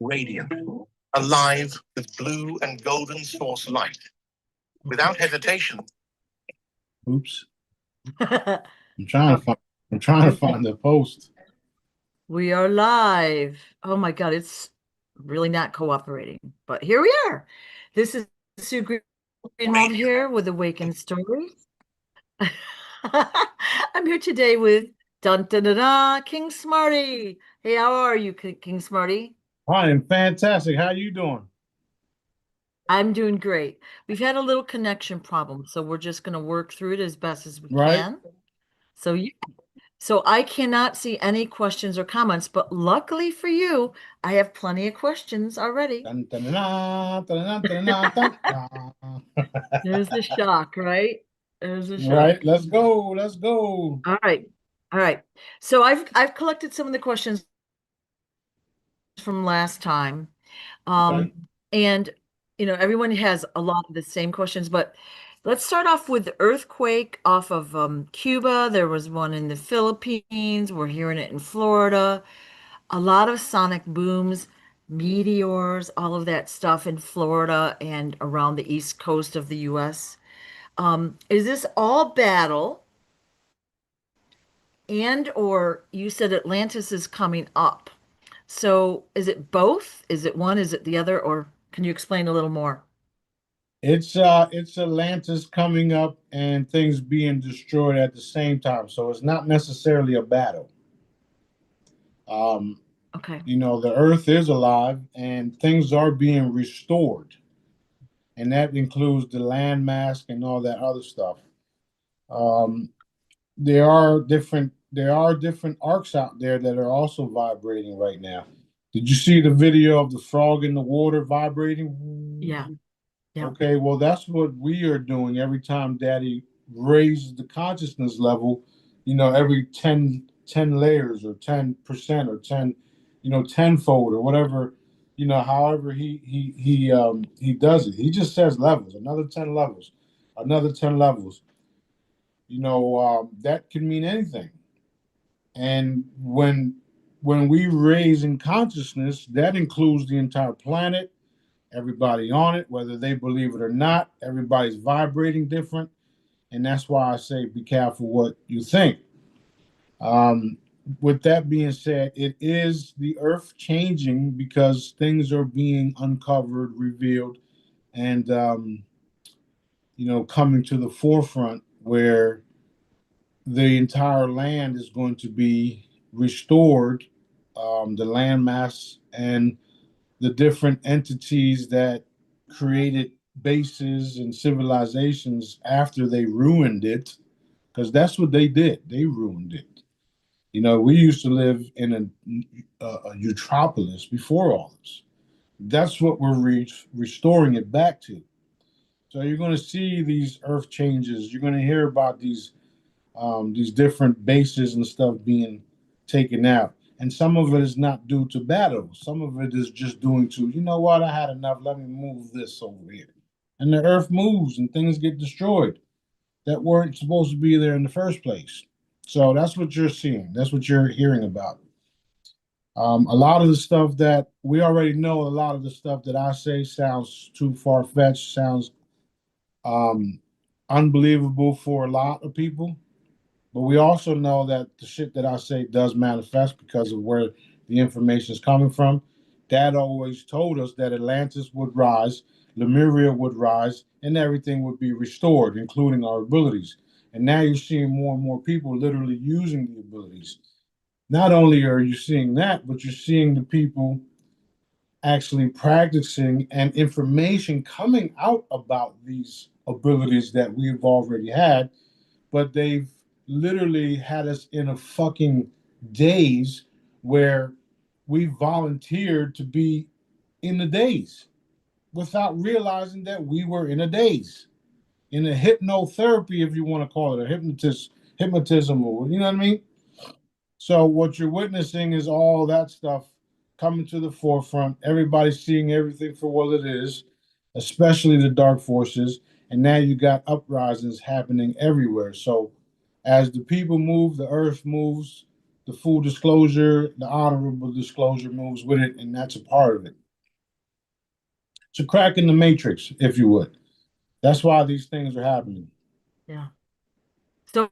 radiant, alive with blue and golden source light. Without hesitation. Oops. I'm trying to find the post. We are live. Oh my God, it's really not cooperating, but here we are. This is Sue Greenwald here with Awakened Stories. I'm here today with dun, dun, dun, dun, King Smarty. Hey, how are you, King Smarty? I am fantastic. How you doing? I'm doing great. We've had a little connection problem, so we're just going to work through it as best as we can. So I cannot see any questions or comments, but luckily for you, I have plenty of questions already. Dun, dun, dun, dun, dun, dun, dun, dun. There's the shock, right? There's the shock. Right, let's go. Let's go. All right. So I've collected some of the questions from last time. Okay. And everyone has a lot of the same questions, but let's start off with the earthquake off of Cuba. There was one in the Philippines. We're hearing it in Florida. A lot of sonic booms, meteors, all of that stuff in Florida and around the east coast of the US. Is this all battle? And or you said Atlantis is coming up. So is it both? Is it one? Is it the other? Or can you explain a little more? It's Atlantis coming up and things being destroyed at the same time. So it's not necessarily a battle. Okay. The earth is alive and things are being restored. And that includes the landmass and all that other stuff. There are different arcs out there that are also vibrating right now. Did you see the video of the frog in the water vibrating? Yeah. Okay, well, that's what we are doing every time Daddy raises the consciousness level, every 10 layers or 10% or 10, tenfold or whatever, however he does it. He just says levels, another 10 levels, another 10 levels. That can mean anything. And when we raise in consciousness, that includes the entire planet, everybody on it, whether they believe it or not. Everybody's vibrating different, and that's why I say be careful what you think. With that being said, it is the earth changing because things are being uncovered, revealed, and coming to the forefront where the entire land is going to be restored, the landmass and the different entities that created bases and civilizations after they ruined it, because that's what they did. They ruined it. We used to live in a Eutropolis before all this. That's what we're restoring it back to. So you're going to see these earth changes. You're going to hear about these different bases and stuff being taken out. And some of it is not due to battle. Some of it is just due to, you know what, I had enough. Let me move this over here. And the earth moves and things get destroyed that weren't supposed to be there in the first place. So that's what you're seeing. That's what you're hearing about. A lot of the stuff that we already know, a lot of the stuff that I say sounds too far-fetched, sounds unbelievable for a lot of people. But we also know that the shit that I say does manifest because of where the information is coming from. Dad always told us that Atlantis would rise, Lemuria would rise, and everything would be restored, including our abilities. And now you're seeing more and more people literally using the abilities. Not only are you seeing that, but you're seeing the people actually practicing and information coming out about these abilities that we've already had, but they've literally had us in a fucking daze where we volunteered to be in the daze without realizing that we were in a daze, in a hypnotherapy, if you want to call it, a hypnotism, or you know what I mean? So what you're witnessing is all that stuff coming to the forefront. Everybody's seeing everything for what it is, especially the dark forces. And now you got uprisings happening everywhere. So as the people move, the earth moves, the full disclosure, the honorable disclosure moves with it, and that's a part of it. It's a crack in the matrix, if you would. That's why these things are happening. Yeah. So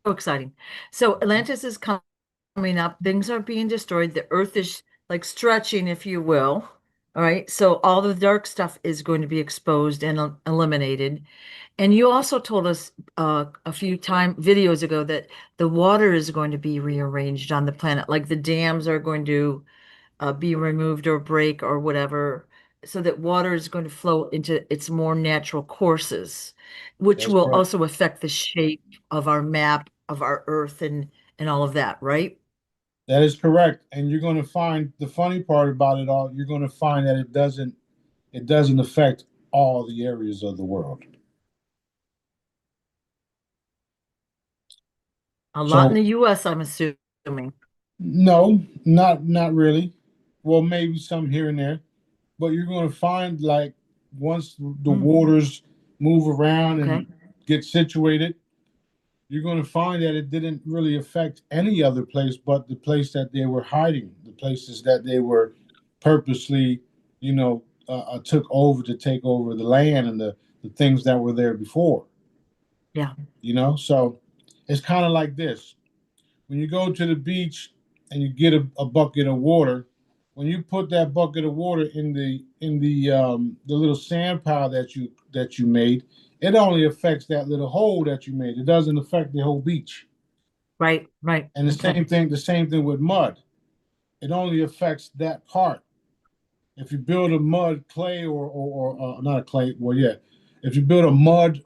exciting. So Atlantis is coming up. Things are being destroyed. The earth is like stretching, if you will. All right. So all the dark stuff is going to be exposed and eliminated. And you also told us a few videos ago that the water is going to be rearranged on the planet, like the dams are going to be removed or break or whatever, so that water is going to flow into its more natural courses, which That's will correct. also affect the shape of our map of our Earth and all of that, right? That is correct. And you're going to find the funny part about it all, you're going to find that it doesn't affect all the areas of the world. A lot in So the US, I'm assuming. no, not really. Well, maybe some here and there, but you're going to find like once the Hmm. waters move around Okay. and get situated, you're going to find that it didn't really affect any other place but the place that they were hiding, the places that they were purposely, took over to take over the land and the things that were there before. Yeah. So it's kind of like this. When you go to the beach and you get a bucket of water, when you put that bucket of water in the little sand pile that you made, it only affects that little hole that you made. It doesn't affect the whole beach. Right. Right. And the Okay. same thing with mud. It only affects that part. If you build a mud clay or not a clay, well, yeah. If you build a mud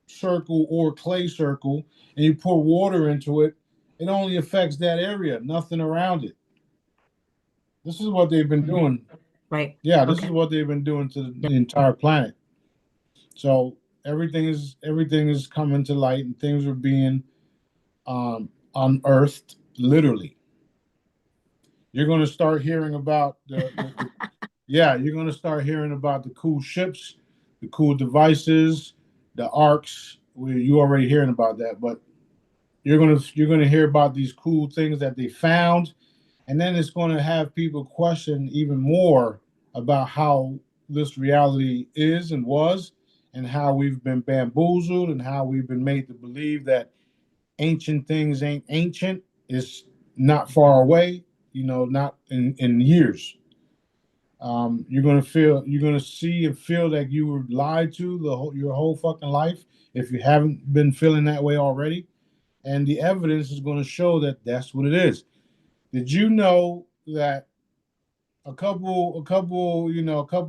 circle or clay circle and you pour water into it, it only affects that area, nothing around it. This is what they've been doing. Right. Yeah, this is Okay. what they've been doing to Yeah. the entire planet. So everything is coming to light, and things are being unearthed, literally. You're going to start hearing about yeah, you're going to start hearing about the cool ships, the cool devices, the arcs. You already hearing about that, but you're gonna hear about these cool things that they found, and then it's going to have people question even more about how this reality is and was, and how we've been bamboozled, and how we've been made to believe that ancient things ain't ancient. It's not far away, not in years. You're gonna see and feel that you were lied to your whole fucking life if you haven't been feeling that way already, and the evidence is going to show that that's what it is. Did you know that a couple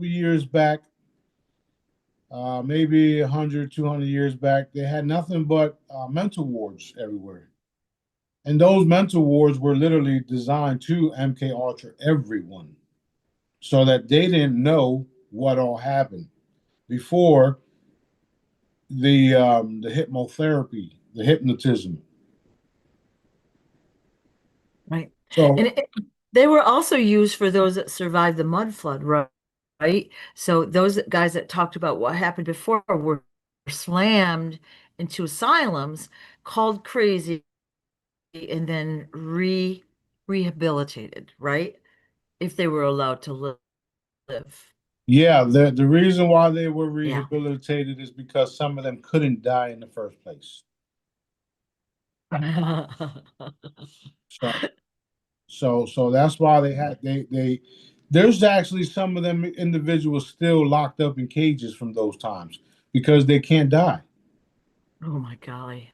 years back, maybe 100, 200 years back, they had nothing but mental wards everywhere, and those mental wards were literally designed to MK Ultra everyone, so that they didn't know what all happened before the hypnotherapy, the hypnotism. Right. And So they were also used for those that survived the mud flood, right? Right. So those guys that talked about what happened before were slammed into asylums, called crazy, and then rehabilitated, right? If they were allowed to live. yeah, the reason why they were Yeah. rehabilitated is because some of them couldn't die in the first place. So so that's why they there's actually some of them individuals still locked up in cages from those times because they can't die. Oh my golly.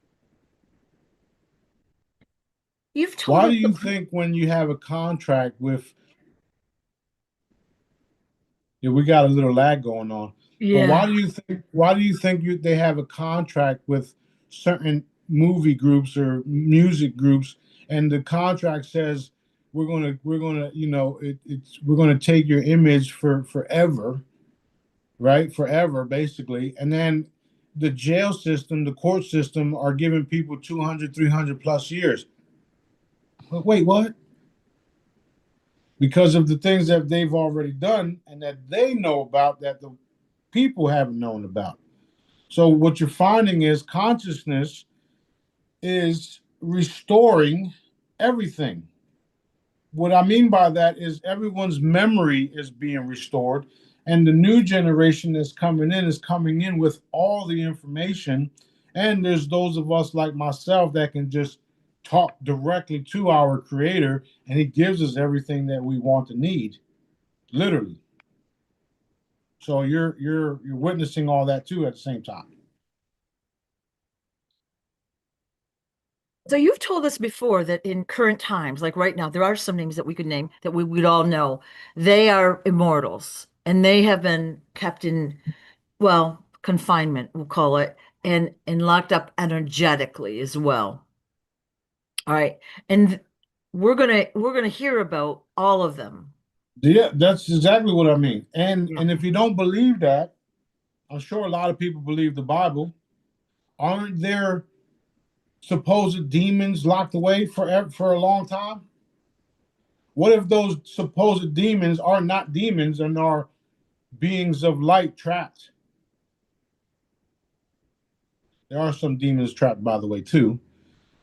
You've told Why do us, you think when you have a contract with, yeah, we got a little lag going on, but why yeah. do you think they have a contract with certain movie groups or music groups, and the contract says we're gonna we're gonna take your image for forever, right? Forever, basically. And then the jail system, the court system are giving people 200, 300 plus years. But wait, what? Because of the things that they've already done and that they know about that the people haven't known about. So what you're finding is consciousness is restoring everything. What I mean by that is everyone's memory is being restored, and the new generation that's coming in is coming in with all the information. And there's those of us like myself that can just talk directly to our creator, and he gives us everything that we want to need, literally. So you're witnessing all that too at the same time. So you've told us before that in current times, like right now, there are some names that we could name that we'd all know. They are immortals, and they have been kept in, well, confinement, we'll call it, and locked up energetically as well. All right. And we're gonna hear about all of them. Yeah, that's exactly what I mean. And if you don't believe that, I'm sure a lot of people believe the Bible. Aren't there supposed demons locked away for a long time? What if those supposed demons are not demons and are beings of light trapped? There are some demons trapped, by the way, too.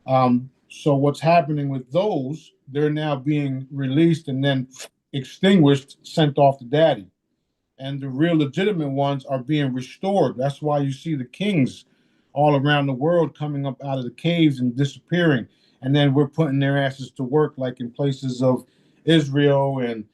So what's happening with those? They're now being released and then extinguished, sent off to daddy. And the real legitimate ones are being restored. That's why you see the kings all around the world coming up out of the caves and disappearing. And then we're putting their asses to work, like in places of Israel and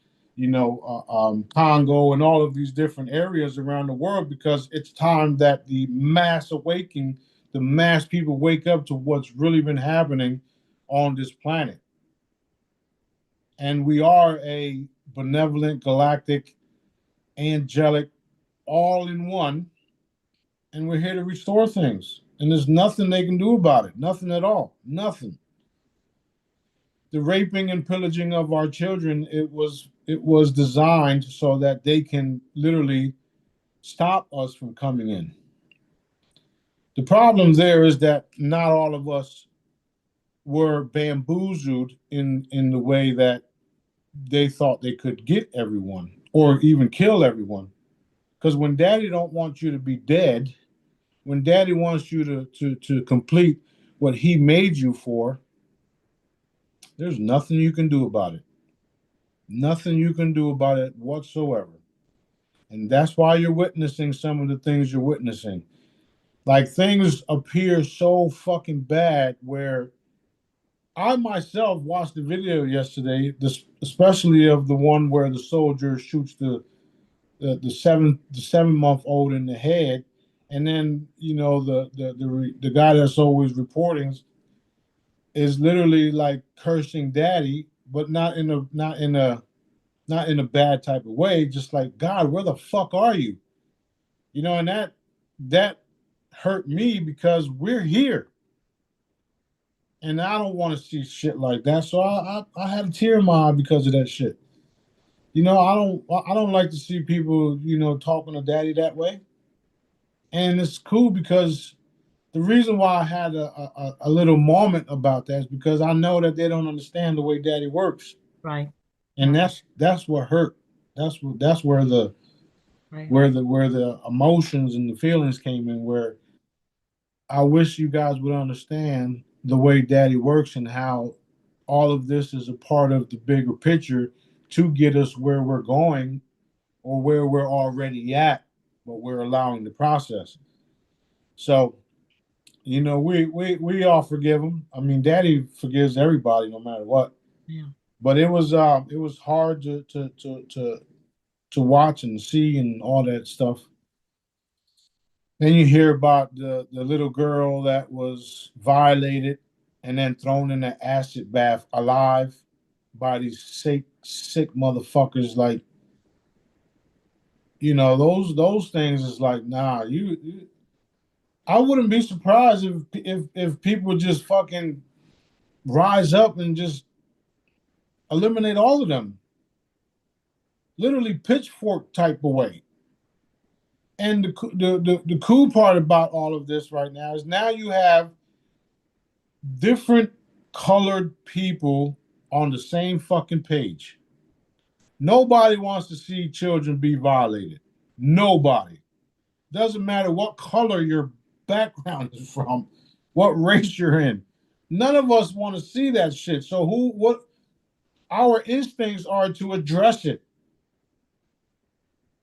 Congo and all of these different areas around the world, because it's time that the mass awakening, the mass people wake up to what's really been happening on this planet. And we are a benevolent, galactic, angelic, all in one, and we're here to restore things. And there's nothing they can do about it. Nothing at all. Nothing. The raping and pillaging of our children, it was designed so that they can literally stop us from coming in. The problem there is that not all of us were bamboozled in the way that they thought they could get everyone or even kill everyone. Because when daddy don't want you to be dead, when daddy wants you to complete what he made you for, there's nothing you can do about it. Nothing you can do about it whatsoever. And that's why you're witnessing some of the things you're witnessing. Like, things appear so fucking bad where I myself watched the video yesterday, especially of the one where the soldier shoots the 7 month old in the head, and then the guy that's always reporting is literally like cursing daddy, but not in a bad type of way, just like, God, where the fuck are you? And that hurt me because we're here, and I don't want to see shit like that. So I had a tear in my eye because of that shit. I don't like to see people talking to daddy that way. And it's cool because the reason why I had a little moment about that is because I know that they don't understand the way daddy works. Right. And Right. that's what hurt. That's where the Right. where the emotions and the feelings came in, where I wish you guys would understand the way daddy works and how all of this is a part of the bigger picture to get us where we're going or where we're already at, but we're allowing the process. So, we all forgive him. I mean, daddy forgives everybody no matter what. Yeah. But it was hard to watch and see and all that stuff. Then you hear about the little girl that was violated and then thrown in an acid bath alive by these sick motherfuckers. Like, those things is like, nah, I wouldn't be surprised if people just fucking rise up and just eliminate all of them, literally pitchfork type of way. And the cool part about all of this right now is now you have different colored people on the same fucking page. Nobody wants to see children be violated. Nobody. Doesn't matter what color your background is from, what race you're in. None of us want to see that shit. So what our instincts are to address it.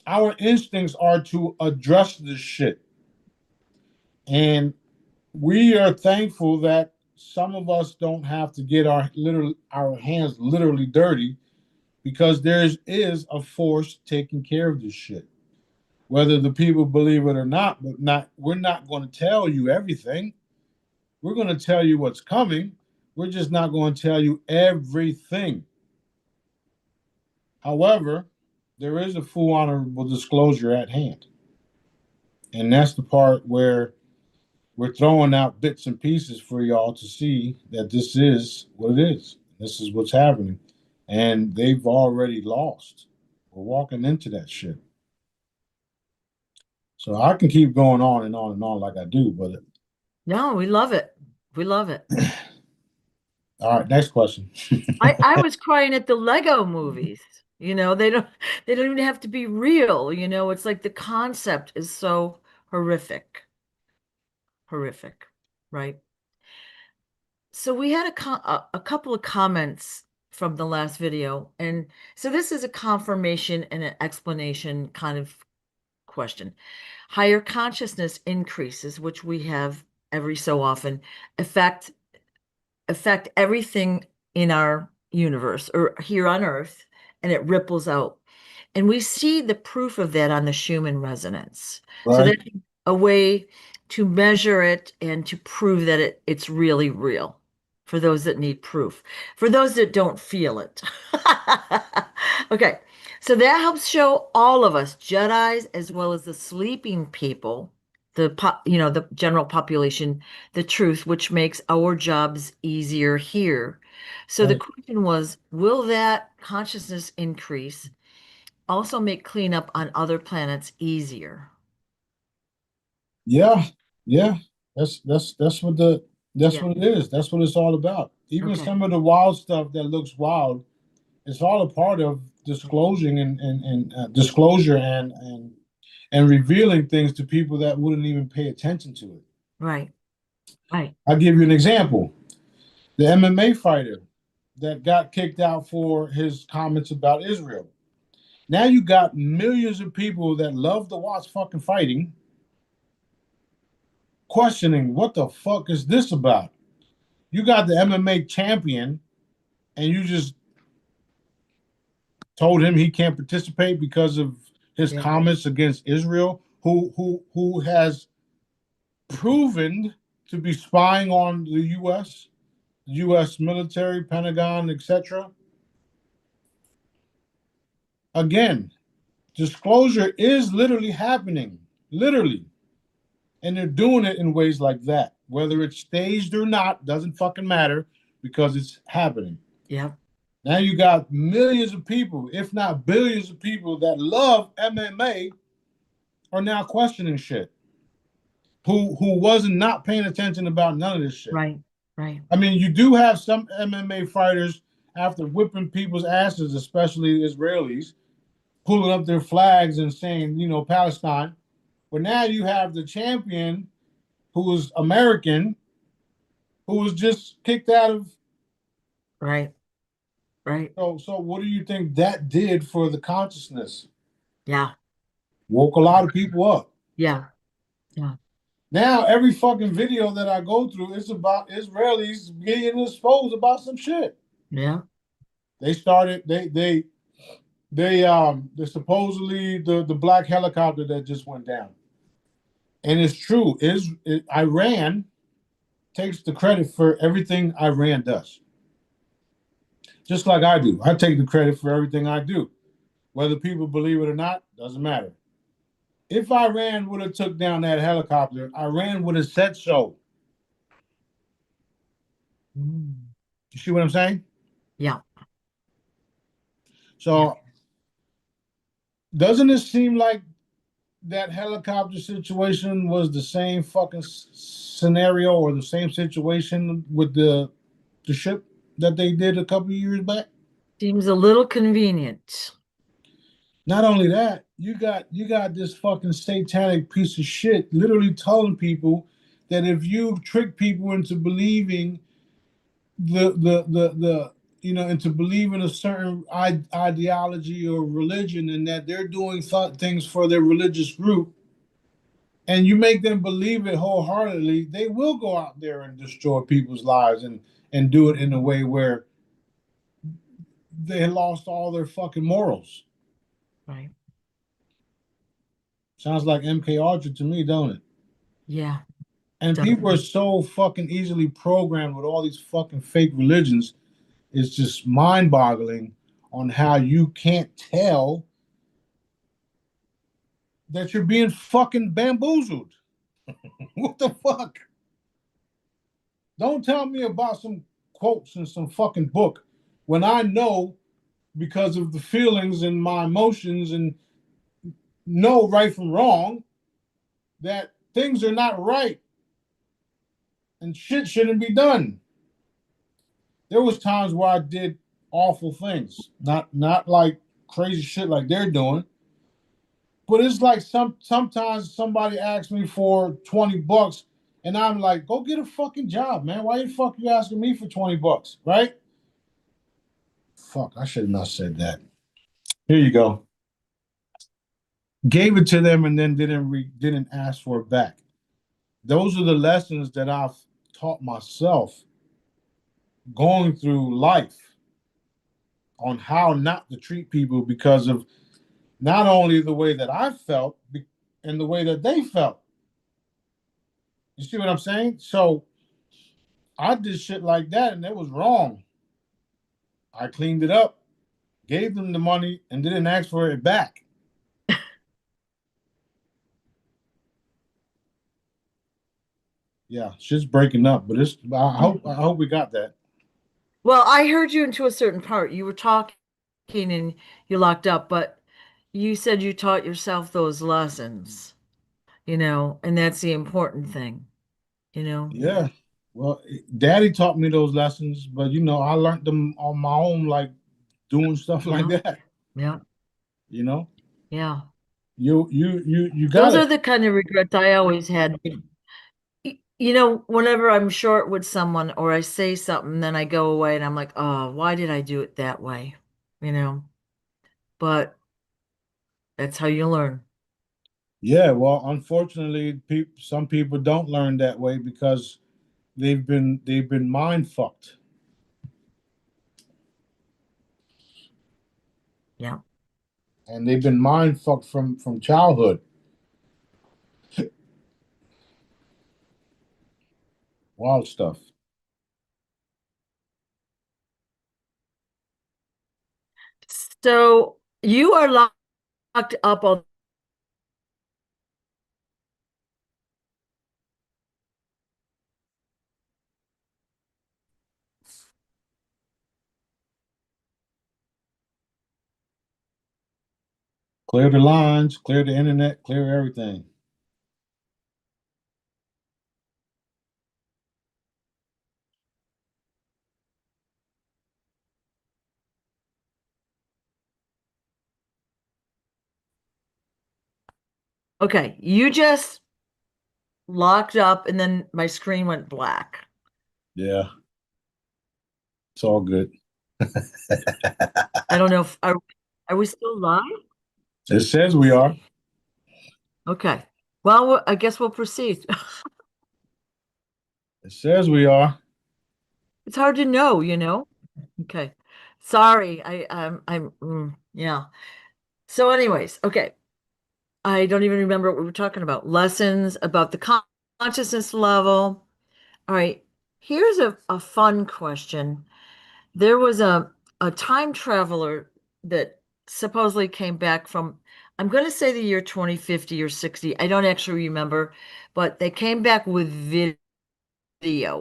Our instincts are to address this shit. And we are thankful that some of us don't have to get our hands literally dirty, because there is a force taking care of this shit. Whether the people believe it or not, we're not going to tell you everything. We're going to tell you what's coming. We're just not going to tell you everything. However, there is a full honorable disclosure at hand. And that's the part where we're throwing out bits and pieces for y'all to see that this is what it is. This is what's happening. And they've already lost. We're walking into that shit. So I can keep going on and on and on like I do, but No, we love it. We love it. all right, next question. I was crying at the Lego movies. They don't even have to be real, It's like the concept is so horrific. Horrific, right? So we had a couple of comments from the last video, and so this is a confirmation and an explanation kind of question. Higher consciousness increases, which we have every so often, affect everything in our universe or here on Earth, and it ripples out. And we see the proof of that on the Schumann resonance. So Right. that's a way to measure it and to prove that it's really real for those that need proof. For those that don't feel it. Okay. So that helps show all of us, Jedis as well as the sleeping people, the general population, the truth, which makes our jobs easier here. So the Right. question was, will that consciousness increase also make cleanup on other planets easier? Yeah. Yeah. That's what Yeah. it is. That's what it's all about. Even Okay. some of the wild stuff that looks wild, it's all a part of disclosing and disclosure and revealing things to people that wouldn't even pay attention to it. Right. Right. I'll give you an example. The MMA fighter that got kicked out for his comments about Israel. Now you got millions of people that love to watch fucking fighting questioning what the fuck is this about? You got the MMA champion and you just told him he can't participate because of his Yeah. comments against Israel, who has proven to be spying on the US military, Pentagon, etc. Again, disclosure is literally happening, literally. And they're doing it in ways like that. Whether it's staged or not, doesn't fucking matter, because it's happening. Yeah. Now you got millions of people, if not billions of people that love MMA are now questioning shit. Who wasn't not paying attention about none of this shit. Right. Right. I mean, you do have some MMA fighters after whipping people's asses, especially Israelis, pulling up their flags and saying, Palestine. But now you have the champion who was American, who was just kicked out of. Right. Right. So what do you think that did for the consciousness? Yeah. Woke a lot of people up. Yeah. Yeah. Now every fucking video that I go through is about Israelis getting exposed about some shit. Yeah. They started. They supposedly the black helicopter that just went down, and it's true. Iran takes the credit for everything Iran does. Just like I do. I take the credit for everything I do. Whether people believe it or not, doesn't matter. If Iran would have took down that helicopter, Iran would have said so. You see what I'm saying? Yeah. So doesn't it seem like that helicopter situation was the same fucking scenario or the same situation with the ship that they did a couple of years back? Seems a little convenient. Not only that, you got this fucking satanic piece of shit literally telling people that if you trick people into believing the and to believe in a certain ideology or religion, and that they're doing things for their religious group, and you make them believe it wholeheartedly, they will go out there and destroy people's lives and do it in a way where they lost all their fucking morals. Right. Sounds like MK Ultra to me, don't it? Yeah. And people are so fucking easily programmed with all these fucking fake religions. It's just mind-boggling on how you can't tell that you're being fucking bamboozled. What the fuck? Don't tell me about some quotes in some fucking book when I know, because of the feelings and my emotions and know right from wrong, that things are not right and shit shouldn't be done. There was times where I did awful things, not like crazy shit like they're doing, but it's like sometimes somebody asks me for $20 and I'm like, go get a fucking job, man. Why the fuck you asking me for $20, right? Fuck, I should have not said that. Here you go. Gave it to them and then didn't ask for it back. Those are the lessons that I've taught myself going through life on how not to treat people because of not only the way that I felt and the way that they felt. You see what I'm saying? So I did shit like that and it was wrong. I cleaned it up, gave them the money, and didn't ask for it back. Yeah, shit's breaking up, but it's. I hope we got that. Well, I heard you into a certain part. You were talking and you locked up, but you said you taught yourself those lessons, and that's the important thing, you know? Yeah. Well, Daddy taught me those lessons, but I learned them on my own, like doing stuff like Yeah, that. yeah, You know, yeah. you got Those it. are the kind of regrets I always had. Whenever I'm short with someone or I say something, then I go away and I'm like, oh, why did I do it that way? You know, but that's how you learn. Yeah. Well, unfortunately, some people don't learn that way because they've been mind fucked, Yeah. and they've been mind fucked from childhood. Wild stuff. So you are locked up on. Clear the lines, clear the internet, clear everything. Okay, you just locked up and then my screen went black. Yeah, it's all good. I don't know if are we still live? It says we Let's are. see. Okay. Well, I guess we'll proceed. It says we are. It's hard to know. Okay. Sorry. Yeah. So anyways, okay. I don't even remember what we were talking about. Lessons about the consciousness level. All right. Here's a fun question. There was a time traveler that supposedly came back from, I'm going to say the year 2050 or 60. I don't actually remember, but they came back with video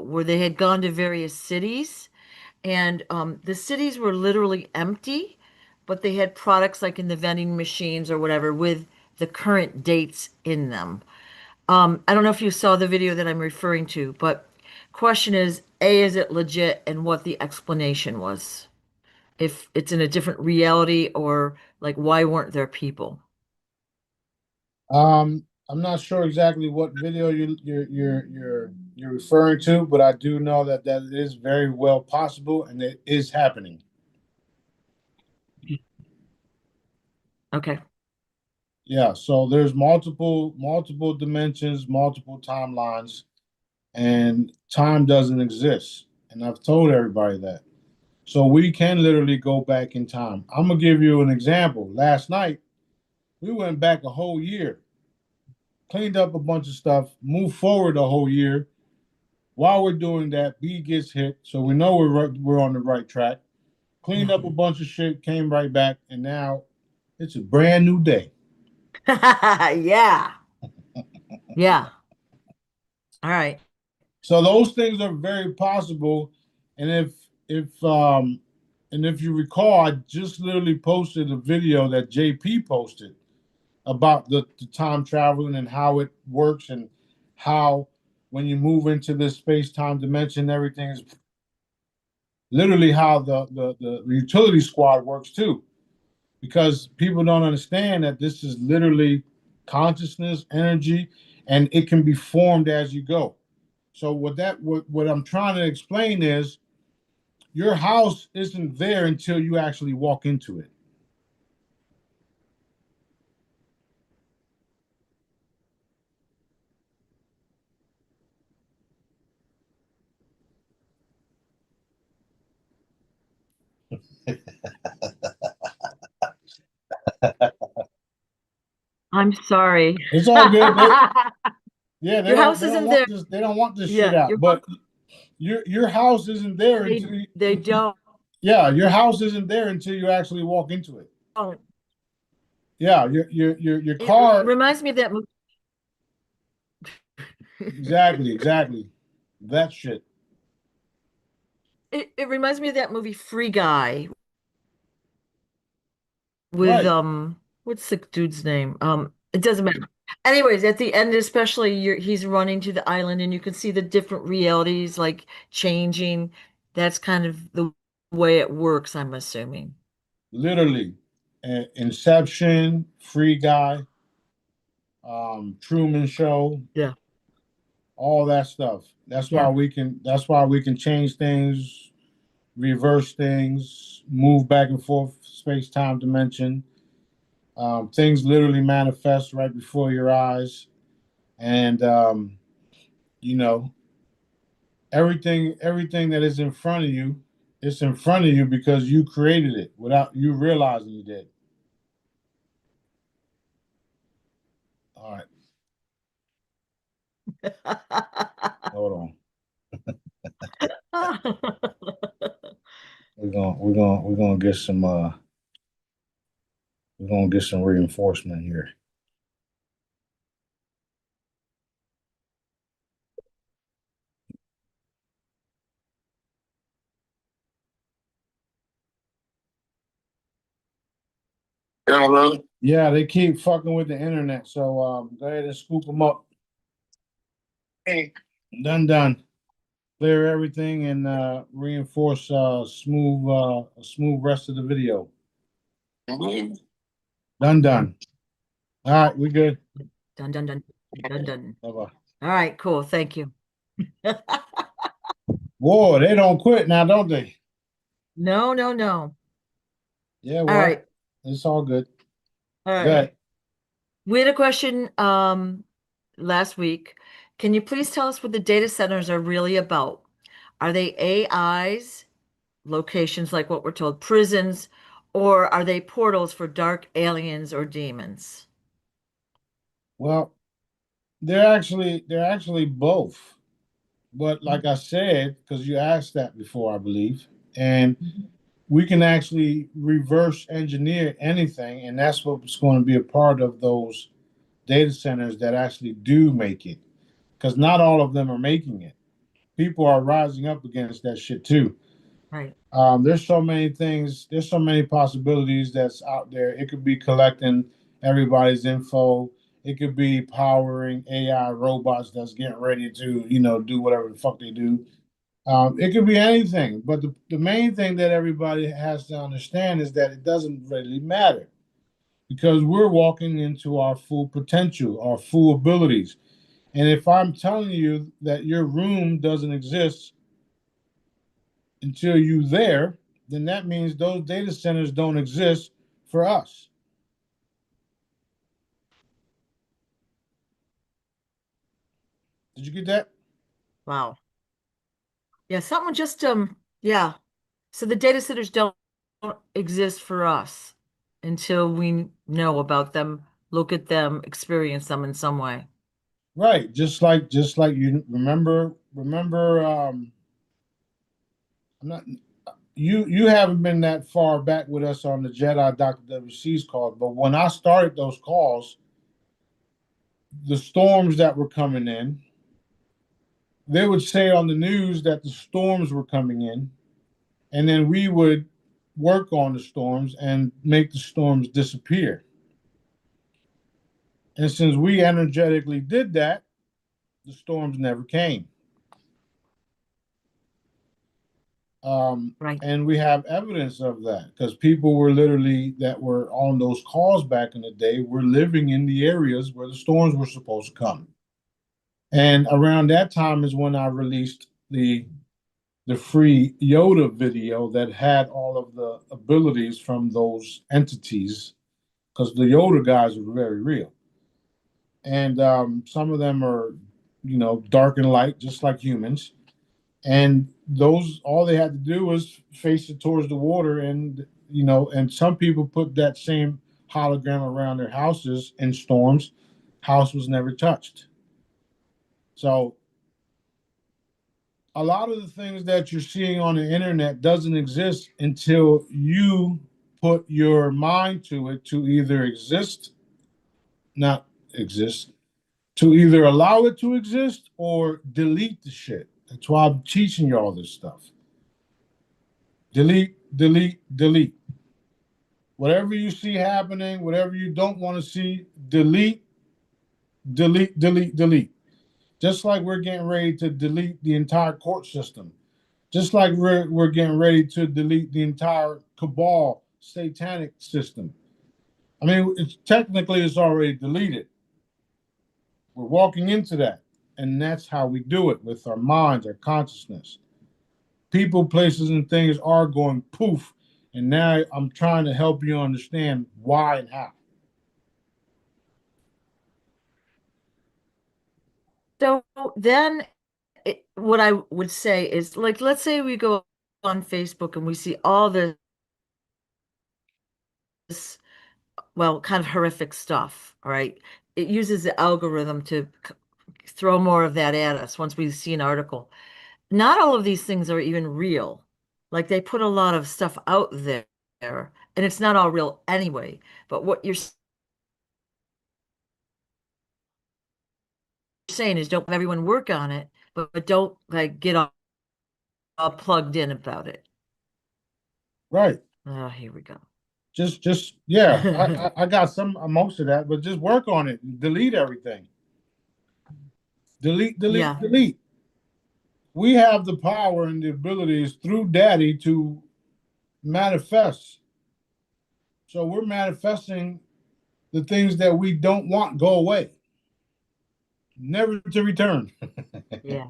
where they had gone to various cities, and the cities were literally empty, but they had products like in the vending machines or whatever with the current dates in them. I don't know if you saw the video that I'm referring to, but question is, A, is it legit, and what the explanation was? If it's in a different reality, or like why weren't there people? I'm not sure exactly what video you're referring to, but I do know that that is very well possible and it is happening. Okay. Yeah, so there's multiple dimensions, multiple timelines, and time doesn't exist. And I've told everybody that. So we can literally go back in time. I'm gonna give you an example. Last night, we went back a whole year, cleaned up a bunch of stuff, moved forward a whole year. While we're doing that, B gets hit, so we know we're on the right track. Cleaned up a bunch of shit, came right back, and now it's a brand new day. Yeah. Yeah. All right. So those things are very possible. And if you recall, I just literally posted a video that JP posted about the time traveling and how it works and how when you move into this space-time dimension, everything is literally how the utility squad works too. Because people don't understand that this is literally consciousness, energy, and it can be formed as you go. So what I'm trying to explain is your house isn't there until you actually walk into it. I'm sorry. It's all good. Yeah, Your house isn't there. they don't want this shit Yeah, out. But your house isn't there until they don't. yeah, your house isn't there until you actually walk into it. Don't. Yeah, your It car reminds me of that movie. exactly. That shit. It reminds me of that movie Free Guy with Right. what's the dude's name? It doesn't matter. Anyways, at the end, especially he's running to the island and you can see the different realities like changing. That's kind of the way it works, I'm assuming. Literally. Inception, Free Guy, Truman Show, Yeah. all that stuff. Yeah. That's why we can change things, reverse things, move back and forth, space time dimension. Things literally manifest right before your eyes, and you know everything that is in front of you, it's in front of you because you created it without you realizing you did. All right, hold on. We're gonna get some we're gonna get some reinforcement here. Yeah, they keep fucking with the internet, so go ahead and scoop them up. Hey. Done. Clear everything and reinforce smooth rest of the video. Done. All right, we good. Done. Bye bye. All right, cool. Thank you. Whoa, they don't quit now, don't they? No. Yeah, All well, right. it's all good. All right. Good. We had a question last week. Can you please tell us what the data centers are really about? Are they AIs, locations like what we're told, prisons, or are they portals for dark aliens or demons? Well, they're actually both. But like I said, because you asked that before, I believe, and we can actually reverse engineer anything, and that's what's going to be a part of those data centers that actually do make it. Because not all of them are making it. People are rising up against that shit too. Right. There's so many things, there's so many possibilities that's out there. It could be collecting everybody's info. It could be powering AI robots that's getting ready to, do whatever the fuck they do. It could be anything. But the main thing that everybody has to understand is that it doesn't really matter. because we're walking into our full potential, our full abilities. And if I'm telling you that your room doesn't exist until you're there, then that means those data centers don't exist for us. Did you get that? Wow. Yeah, something just yeah. So the data centers don't exist for us until we know about them, look at them, experience them in some way. Right. Just like you remember I'm not you haven't been that far back with us on the Jedi Dr. WC's calls, but when I started those calls, the storms that were coming in, they would say on the news that the storms were coming in, and then we would work on the storms and make the storms disappear. And since we energetically did that, the storms never came. Right. And we have evidence of that because people were literally that were on those calls back in the day were living in the areas where the storms were supposed to come. And around that time is when I released the free Yoda video that had all of the abilities from those entities because the Yoda guys are very real. And some of them are, dark and light, just like humans. And those, all they had to do was face it towards the water. And, and some people put that same hologram around their houses in storms. House was never touched. So a lot of the things that you're seeing on the internet doesn't exist until you put your mind to it to either exist, not exist, to either allow it to exist or delete the shit. That's why I'm teaching you all this stuff. Delete, delete, delete. Whatever you see happening, whatever you don't want to see, delete, delete, delete, delete. Just like we're getting ready to delete the entire court system. Just like we're getting ready to delete the entire cabal satanic system. I mean, it's already deleted. We're walking into that. And that's how we do it with our minds, our consciousness. People, places, and things are going poof. And now I'm trying to help you understand why and how. So then what I would say is like, let's say we go on Facebook and we see all this, well, kind of horrific stuff, all right? It uses the algorithm to throw more of that at us once we see an article. Not all of these things are even real. Like they put a lot of stuff out there, and it's not all real anyway. But what you're saying is don't have everyone work on it, but don't like get all plugged in about it. Right. Oh, here we go. Just yeah. I got most of that, but just work on it. Delete everything. Delete, delete, Yeah. delete. We have the power and the abilities through Daddy to manifest. So we're manifesting the things that we don't want go away, never to return. Yeah.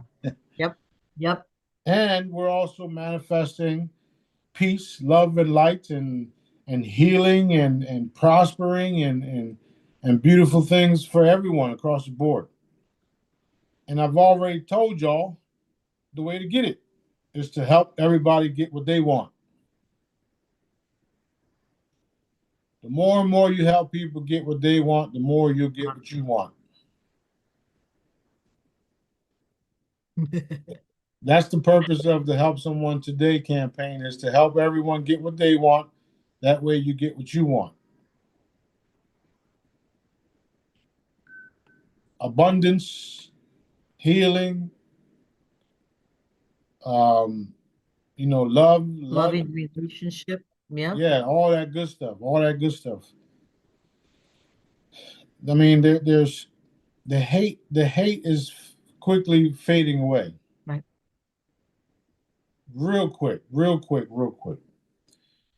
Yep. Yep. And we're also manifesting peace, love, and light, and healing, and prospering, and beautiful things for everyone across the board. And I've already told y'all the way to get it is to help everybody get what they want. The more and more you help people get what they want, the more you'll get what you want. That's the purpose of the Help Someone Today campaign, is to help everyone get what they want. That way you get what you want. Abundance, healing, love, Loving relationship. Yeah. yeah, all that good stuff, all that good stuff. I mean, there's the hate. The hate is quickly fading away, Right. real quick, real quick, real quick.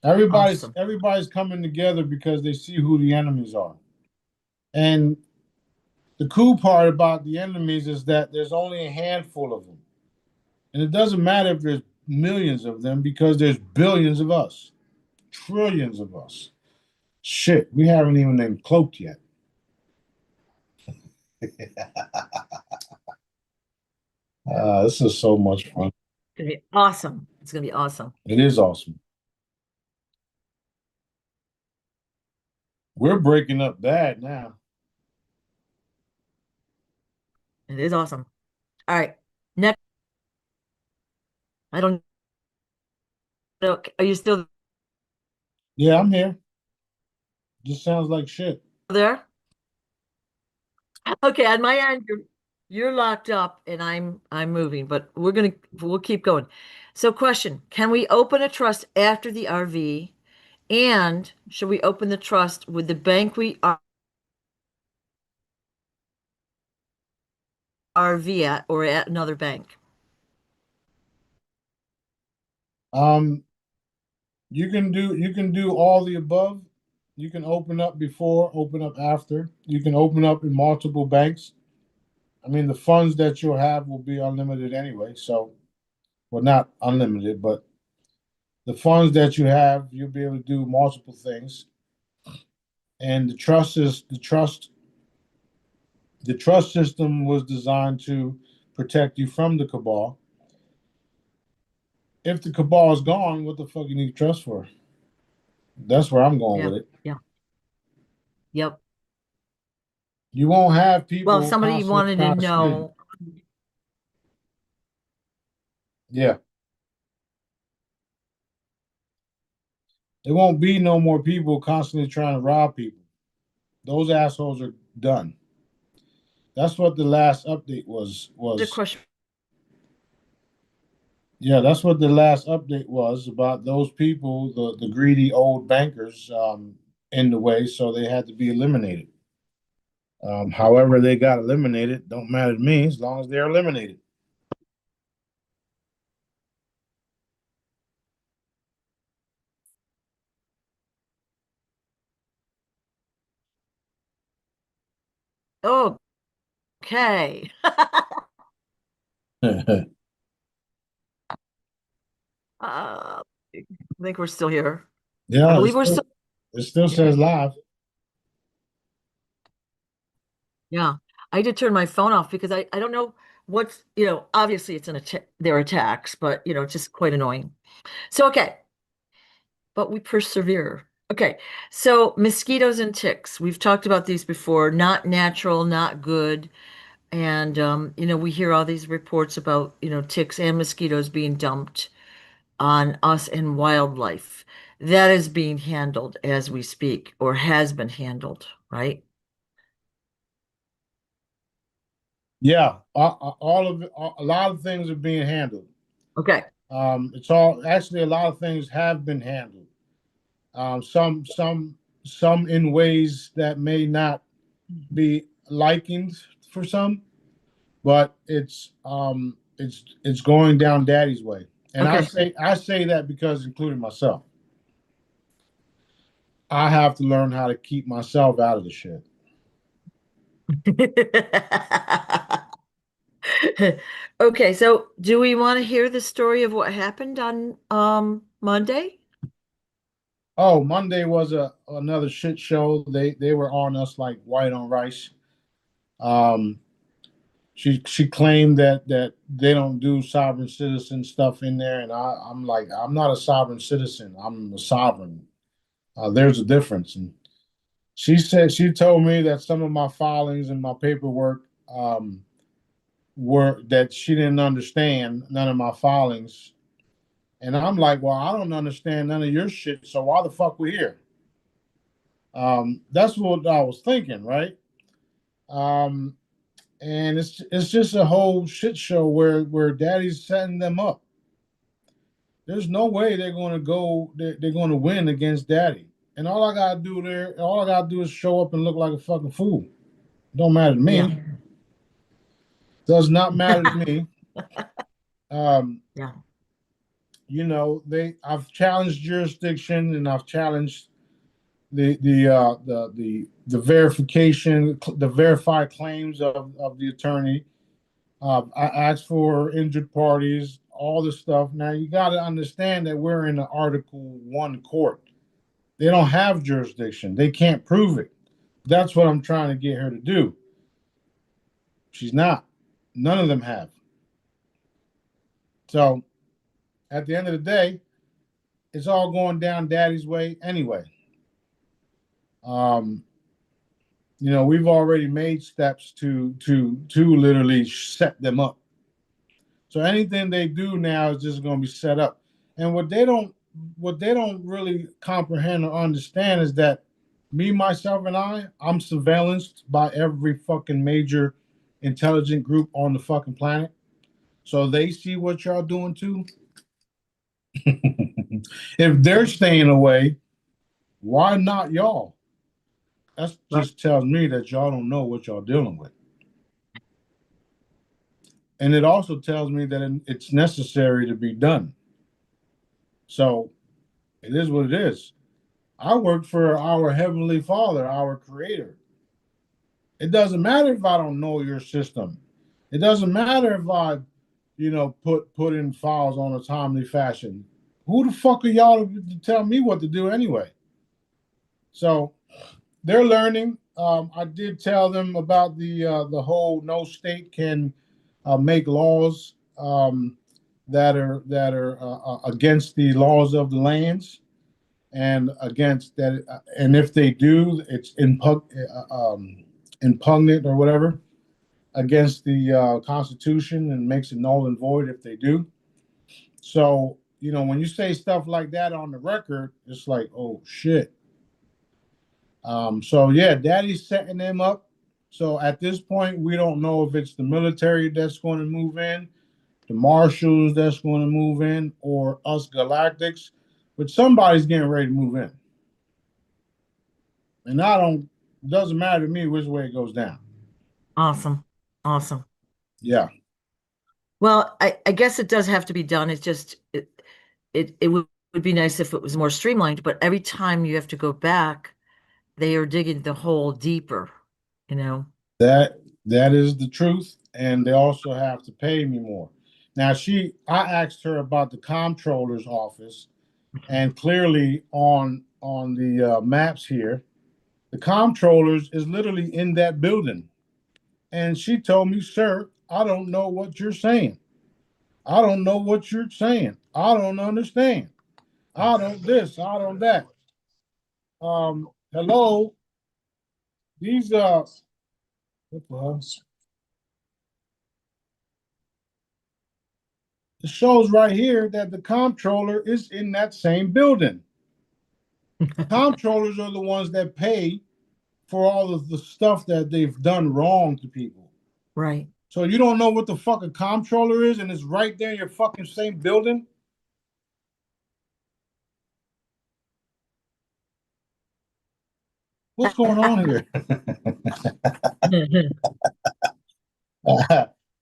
Everybody's Awesome. everybody's coming together because they see who the enemies are. And the cool part about the enemies is that there's only a handful of them. And it doesn't matter if there's millions of them because there's billions of us, trillions of us. Shit, we haven't even been cloaked yet. This is so much fun. It's gonna be awesome. It's gonna be awesome. It is awesome. We're breaking up bad now. It is awesome. All right. Next, I don't know. Are you still Yeah, I'm here. Just sounds like shit. there? Okay, on my end, you're locked up and I'm moving, but we'll keep going. So question, can we open a trust after the RV? And should we open the trust with the bank we are RV at or at another bank? You can do all the above. You can open up before, open up after. You can open up in multiple banks. I mean, the funds that you'll have will be unlimited anyway. So, well, not unlimited, but the funds that you have, you'll be able to do multiple things. And the trust system was designed to protect you from the cabal. If the cabal is gone, what the fuck you need trust for? That's where I'm going Yeah. with it. Yeah. Yep. You won't have Well, if people somebody constantly wanted to trying to steal you. know, Yeah. There won't be no more people constantly trying to rob people. Those assholes are done. That's what the last update the was. question. Yeah, that's what the last update was about those people, the greedy old bankers in the way, so they had to be eliminated. However they got eliminated, don't matter to me as long as they're eliminated. Okay. I think we're still here. I Yeah, believe we're still. it still Yeah. says live. Yeah. I did turn my phone off because I don't know what's, obviously it's an attack, they're attacks, but it's just quite annoying. So, okay. But we persevere. Okay. So, mosquitoes and ticks. We've talked about these before. Not natural, not good. And, we hear all these reports about, ticks and mosquitoes being dumped on us and wildlife. That is being handled as we speak or has been handled, right? Yeah, all of it, a lot of things are being handled. Okay. It's all actually a lot of things have been handled. Some in ways that may not be likened for some, but it's going down daddy's way. And Okay. I say that because including myself. I have to learn how to keep myself out of the shit. Okay, so do we want to hear the story of what happened on Monday? Oh, Monday was another shit show. They were on us like white on rice. Um, she claimed that they don't do sovereign citizen stuff in there, and I'm like, I'm not a sovereign citizen. I'm a sovereign. There's a difference. And she told me that some of my filings and my paperwork were that she didn't understand none of my filings. And I'm like, well, I don't understand none of your shit, so why the fuck we here? That's what I was thinking, right? Um, and it's just a whole shit show where daddy's setting them up. There's no way they're going to go. They're going to win against daddy. And all I gotta do is show up and look like a fucking fool. Don't matter to Yeah. me. Does not matter to me. Um, Yeah. I've challenged jurisdiction and I've challenged the verification, the verified claims of the attorney. I asked for injured parties, all this stuff. Now you got to understand that we're in an Article 1 court. They don't have jurisdiction. They can't prove it. That's what I'm trying to get her to do. She's not. None of them have. So at the end of the day, it's all going down daddy's way anyway. We've already made steps to literally set them up. So anything they do now is just going to be set up. And what they don't really comprehend or understand is that me, myself, and I'm surveillanced by every fucking major intelligent group on the fucking planet. So they see what y'all doing too. If they're staying away, why not y'all? That just tells me that y'all don't know what y'all dealing with. And it also tells me that it's necessary to be done. So it is what it is. I work for our Heavenly Father, our Creator. It doesn't matter if I don't know your system. It doesn't matter if I, put in files on a timely fashion. Who the fuck are y'all to tell me what to do anyway? So they're learning. I did tell them about the whole no state can make laws that are against the laws of the lands, and against that, and if they do, it's impugnant or whatever against the Constitution, and makes it null and void if they do. So when you say stuff like that on the record, it's like, oh shit. So yeah, daddy's setting them up. So at this point, we don't know if it's the military that's going to move in, the marshals that's going to move in, or us galactics, but somebody's getting ready to move in. And it doesn't matter to me which way it goes down. Awesome. Awesome. Yeah. Well, I guess it does have to be done. It's just it would be nice if it was more streamlined, but every time you have to go back, they are digging the hole deeper, That is the truth, and they also have to pay me more. Now I asked her about the comptroller's office, and clearly on the maps here, the comptrollers is literally in that building. And she told me, "Sir, I don't know what you're saying. I don't know what you're saying. I don't understand. I don't this, I don't that." Hello, these what the hell? It shows right here that the comptroller is in that same building. Comptrollers are the ones that pay for all of the stuff that they've done wrong to people. Right. So you don't know what the fuck a comptroller is, and it's right there in your fucking same building? What's going on here?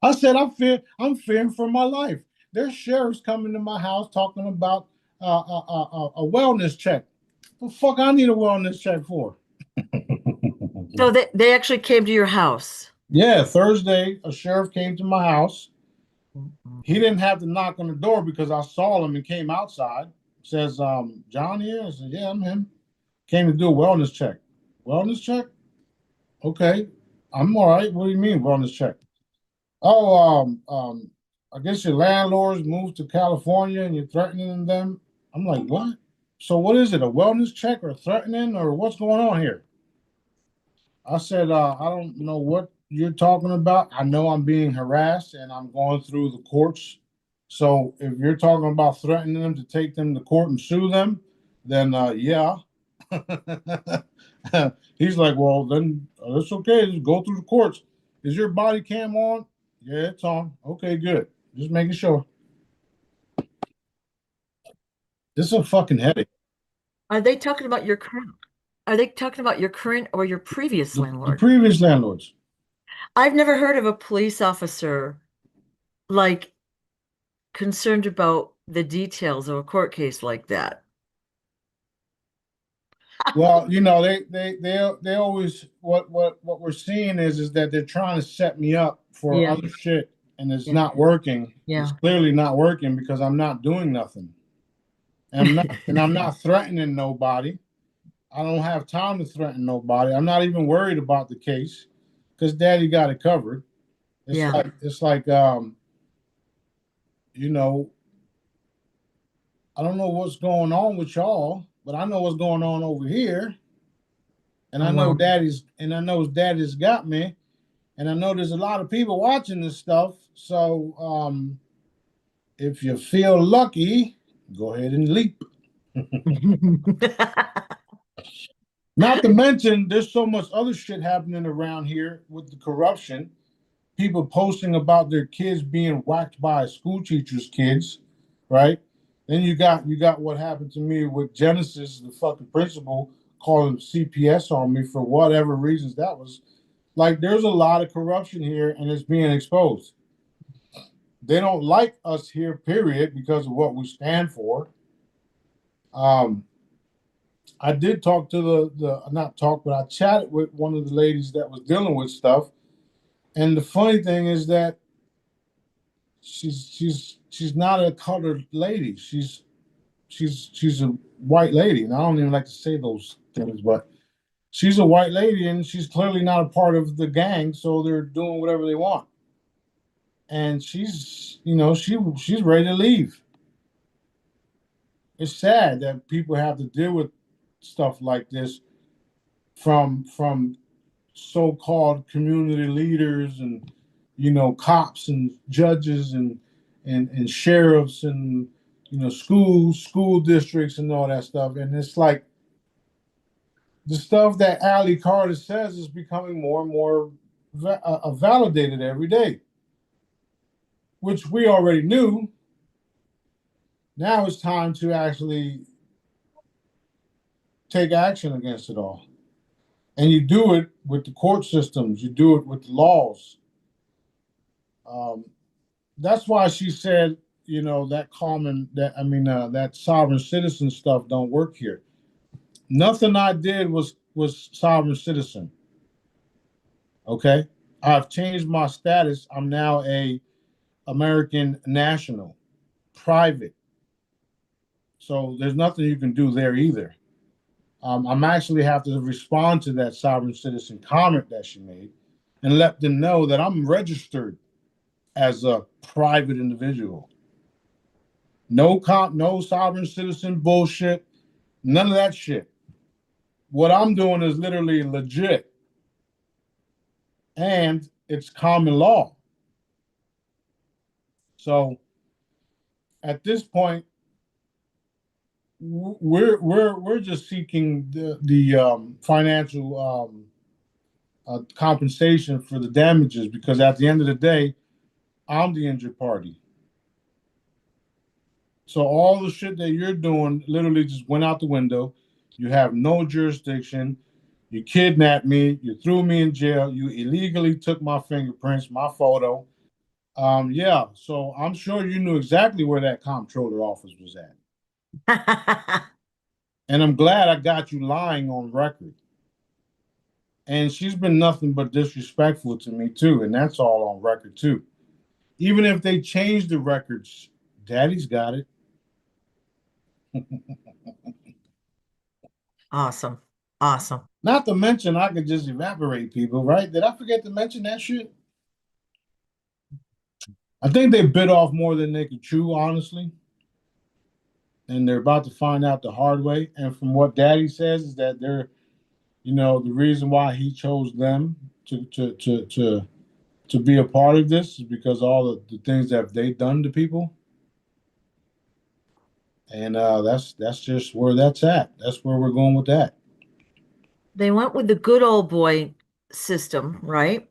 I said I'm fearing for my life. There's sheriffs coming to my house talking about a wellness check. What the fuck I need a wellness check for? So they actually came to your house. Yeah, Thursday, a sheriff came to my house. He didn't have to knock on the door because I saw him and came outside. Says, John here? I said, yeah, I'm him. Came to do a wellness check. Wellness check? Okay. I'm all right. What do you mean, wellness check? Oh, I guess your landlords moved to California and you're threatening them. I'm like, what? So what is it? A wellness check or threatening, or what's going on here? I said, I don't know what you're talking about. I know I'm being harassed and I'm going through the courts. So if you're talking about threatening them to take them to court and sue them, then yeah. He's like, well, then that's okay. Just go through the courts. Is your body cam on? Yeah, it's on. Okay, good. Just making sure. This is a fucking headache. Are they talking about your current? Are they talking about your current or your previous The landlord? previous landlords. I've never heard of a police officer like concerned about the details of a court case like that. Well, they always what we're seeing is that they're trying to set me up for Yeah, other shit, and it's yeah, not working. It's yeah. clearly not working because I'm not doing nothing. And I'm not threatening nobody. I don't have time to threaten nobody. I'm not even worried about the case because Daddy got it covered. It's Yeah. like you know, I don't know what's going on with y'all, but I know what's going on over here. And Oh, wow. I know Daddy's got me. And I know there's a lot of people watching this stuff. So if you feel lucky, go ahead and leap. Not to mention, there's so much other shit happening around here with the corruption. People posting about their kids being whacked by school teachers' kids, right? Then you got what happened to me with Genesis, the fucking principal, calling CPS on me for whatever reasons that was. Like, there's a lot of corruption here, and it's being exposed. They don't like us here, period, because of what we stand for. Um, I did talk to the not talk, but I chatted with one of the ladies that was dealing with stuff. And the funny thing is that she's not a colored lady. She's a white lady, and I don't even like to say those things, but she's a white lady, and she's clearly not a part of the gang, so they're doing whatever they want. And she's ready to leave. It's sad that people have to deal with stuff like this from so-called community leaders and cops and judges and sheriffs and school districts and all that stuff. And it's like the stuff that Ali Carter says is becoming more and more validated every day, which we already knew. Now it's time to actually take action against it all. And you do it with the court systems, you do it with the laws. Um, that's why she said, that sovereign citizen stuff don't work here. Nothing I did was sovereign citizen. Okay, I've changed my status. I'm now a American national, private. So there's nothing you can do there either. I'm actually have to respond to that sovereign citizen comment that she made and let them know that I'm registered as a private individual. No sovereign citizen bullshit, none of that shit. What I'm doing is literally legit, and it's common law. So at this point, we're just seeking the financial compensation for the damages because at the end of the day, I'm the injured party. So all the shit that you're doing literally just went out the window. You have no jurisdiction. You kidnapped me. You threw me in jail. You illegally took my fingerprints, my photo. Yeah. So I'm sure you knew exactly where that comptroller office was at. And I'm glad I got you lying on record. And she's been nothing but disrespectful to me too, and that's all on record too. Even if they change the records, Daddy's got it. Awesome. Awesome. Not to mention, I could just evaporate people, right? Did I forget to mention that shit? I think they bit off more than they could chew, honestly. And they're about to find out the hard way. And from what Daddy says, is that the reason why he chose them to be a part of this is because all the things that they've done to people. And that's just where that's at. That's where we're going with that. They went with the good old boy system, right?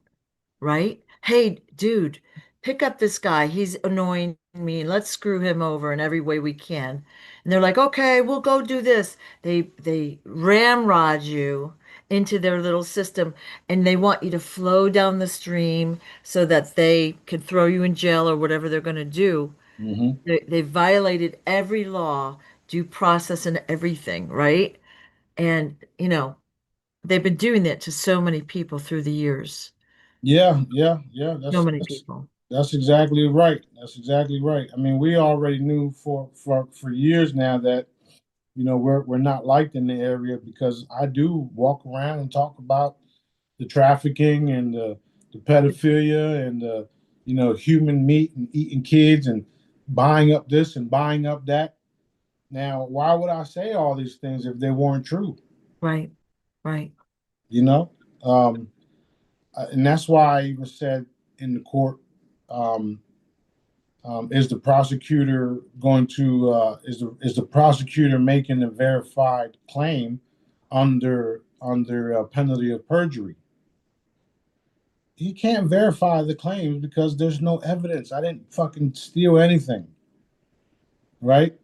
Right? Hey, dude, pick up this guy. He's annoying me. Let's screw him over in every way we can. And they're like, okay, we'll go do this. They ramrod you into their little system and they want you to flow down the stream so that they can throw you in jail or whatever they're going to do. Hmm. They violated every law, due process, and everything, right? And, they've been doing that to so many people through the years. Yeah. So That's many that's people. that's exactly right. That's exactly right. I mean, we already knew for years now that we're not liked in the area because I do walk around and talk about the trafficking and the pedophilia and the human meat and eating kids and buying up this and buying up that. Now, why would I say all these things if they weren't true? Right. Right. You know, um, and that's why I even said in the court, um, is the prosecutor going to is the prosecutor making a verified claim under penalty of perjury? He can't verify the claims because there's no evidence. I didn't fucking steal anything, right?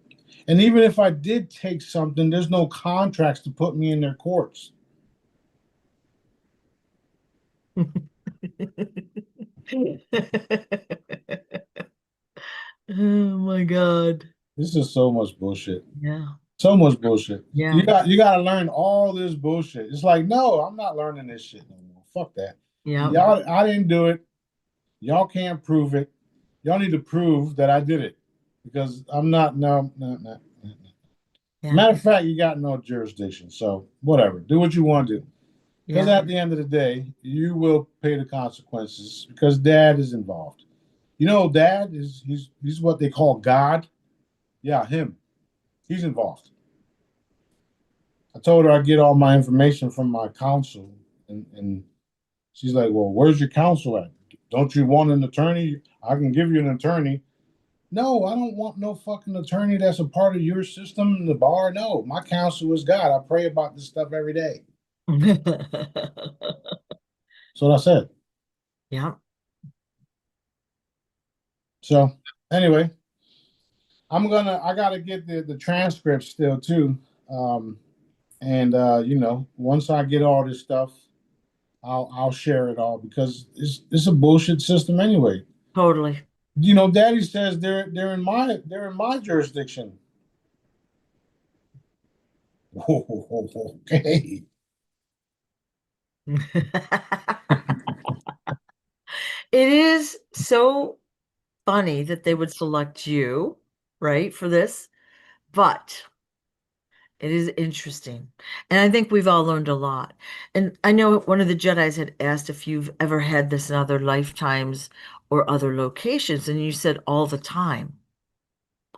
And even if I did take something, there's no contracts to put me in their courts. Oh my God. This is so much bullshit. Yeah. So much bullshit. You Yeah. got to learn all this bullshit. It's like, no, I'm not learning this shit no more. Fuck that. Yeah. Y'all, I didn't do it. Y'all can't prove it. Y'all need to prove that I did it because I'm not. No, no, no. No. Yeah. Matter of fact, you got no jurisdiction. So whatever. Do what you want to do. Because Yeah. at the end of the day, you will pay the consequences because dad is involved. Dad is he's what they call God. Yeah, him. He's involved. I told her I get all my information from my counsel, and she's like, "Well, where's your counsel at? Don't you want an attorney? I can give you an attorney." No, I don't want no fucking attorney that's a part of your system, the bar. No, my counsel is God. I pray about this stuff every day. That's what I said. Yeah. So anyway, I gotta get the transcript still too. Um, and once I get all this stuff, I'll share it all because it's a bullshit system anyway. Totally. Daddy says they're in my jurisdiction. Okay. It is so funny that they would select you, right, for this, but it is interesting. And I think we've all learned a lot. And I know one of the Jedis had asked if you've ever had this in other lifetimes or other locations, and you said all the time.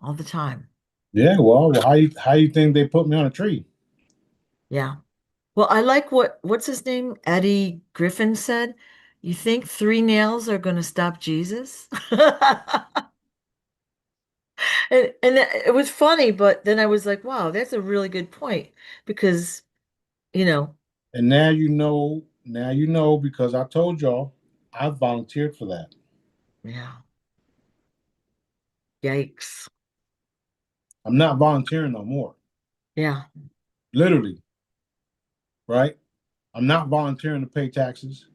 All the time. Yeah, well, how you think they put me on a tree? Yeah. Well, I like what's his name? Eddie Griffin said, "You think three nails are going to stop Jesus?" And it was funny, but then I was like, wow, that's a really good point because, you know, And now you know because I told y'all I volunteered for that. yeah, yikes. I'm not volunteering no more. Yeah. Literally, right? I'm not volunteering to pay taxes.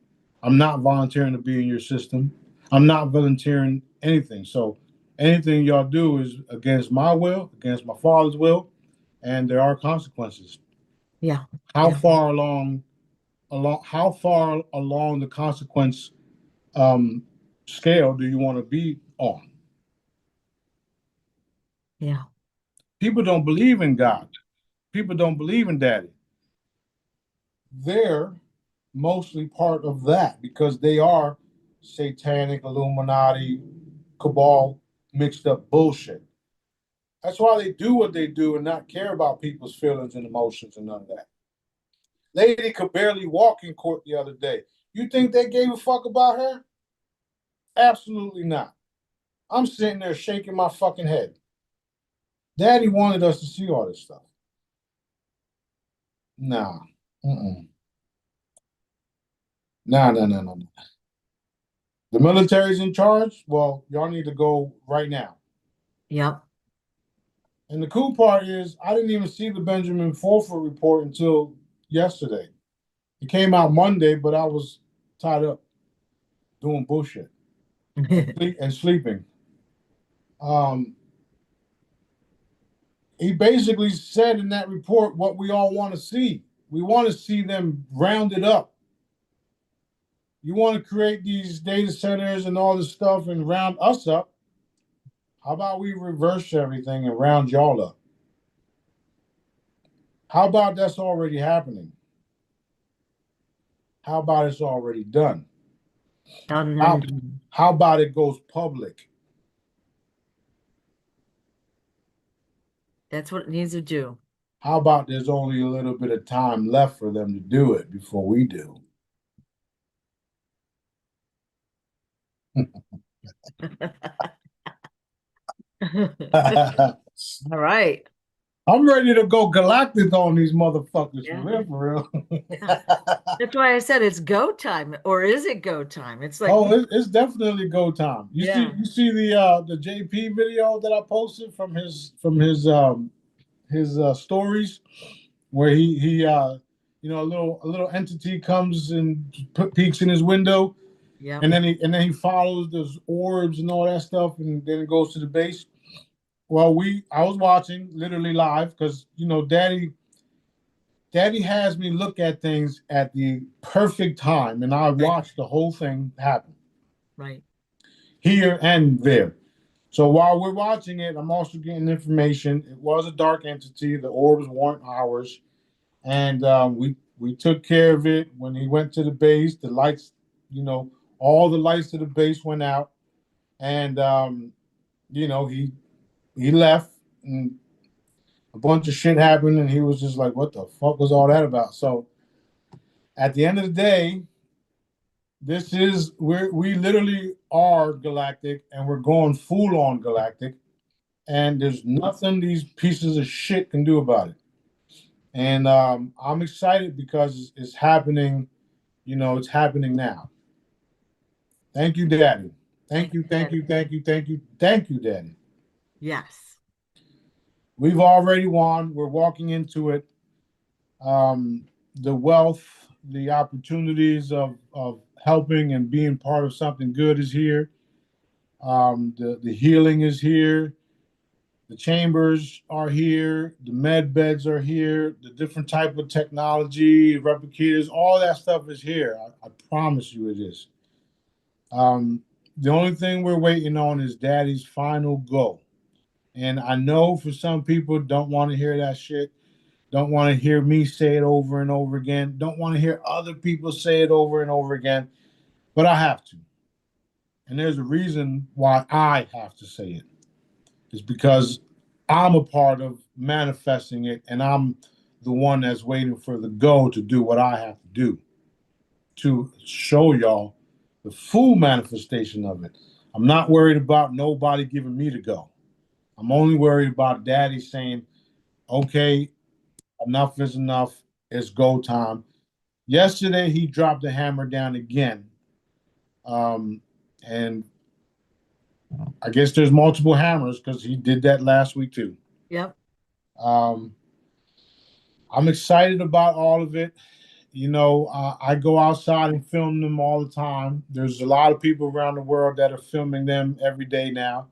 I'm not volunteering to be in your system. I'm not volunteering anything. So anything y'all do is against my will, against my father's will, and there are consequences. Yeah. How Yeah. far along the consequence um, scale do you want to be on? Yeah. People don't believe in God. People don't believe in daddy. They're mostly part of that because they are satanic, Illuminati, cabal, mixed up bullshit. That's why they do what they do and not care about people's feelings and emotions and none of that. Lady could barely walk in court the other day. You think they gave a fuck about her? Absolutely not. I'm sitting there shaking my fucking head. Daddy wanted us to see all this stuff. Nah. Mm-mm. Nah, nah, nah, nah, nah. The military's in charge? Well, y'all need to go right now. Yep. And the cool part is, I didn't even see the Benjamin Fulford report until yesterday. It came out Monday, but I was tied up doing bullshit and sleeping. Um, he basically said in that report what we all want to see. We want to see them rounded up. You want to create these data centers and all this stuff and round us up. How about we reverse everything and round y'all up? How about that's already happening? How about it's already done? Dun, How, dun, dun. how about it goes public? That's what it needs to do. How about there's only a little bit of time left for them to do it before we do? All right. I'm ready to go galactic on these motherfuckers Yeah. for real. That's why I said it's go time, or is it go time? It's like, Oh, it's definitely go time. Yeah. You see the JP video that I posted from his stories where a little entity comes and peeks in his window, yeah, and then he follows those orbs and all that stuff, and then it goes to the base. Well, I was watching literally live because Daddy has me look at things at the perfect time, and I watched the whole thing happen right. here and there. So while we're watching it, I'm also getting information. It was a dark entity. The orbs weren't ours, and we took care of it. When he went to the base, the lights, all the lights to the base went out, and he left, and a bunch of shit happened, and he was just like, "What the fuck was all that about?" So at the end of the day, we literally are galactic, and we're going full on galactic, and there's nothing these pieces of shit can do about it. And I'm excited because it's happening. It's happening now. Thank you, Daddy. Thank you, thank you, thank you, thank you, thank you, Daddy. Yes. We've already won. We're walking into it. The wealth, the opportunities of helping and being part of something good is here. The healing is here. The chambers are here. The med beds are here. The different type of technology, replicators, all that stuff is here. I promise you it is. The only thing we're waiting on is Daddy's final go. And I know for some people don't want to hear that shit. Don't want to hear me say it over and over again. Don't want to hear other people say it over and over again. But I have to. And there's a reason why I have to say it. It's because I'm a part of manifesting it, and I'm the one that's waiting for the go to do what I have to do to show y'all the full manifestation of it. I'm not worried about nobody giving me the go. I'm only worried about Daddy saying, okay, enough is enough. It's go time. Yesterday, he dropped the hammer down again. And I guess there's multiple hammers because he did that last week too. Yep. Um, I'm excited about all of it. I go outside and film them all the time. There's a lot of people around the world that are filming them every day now.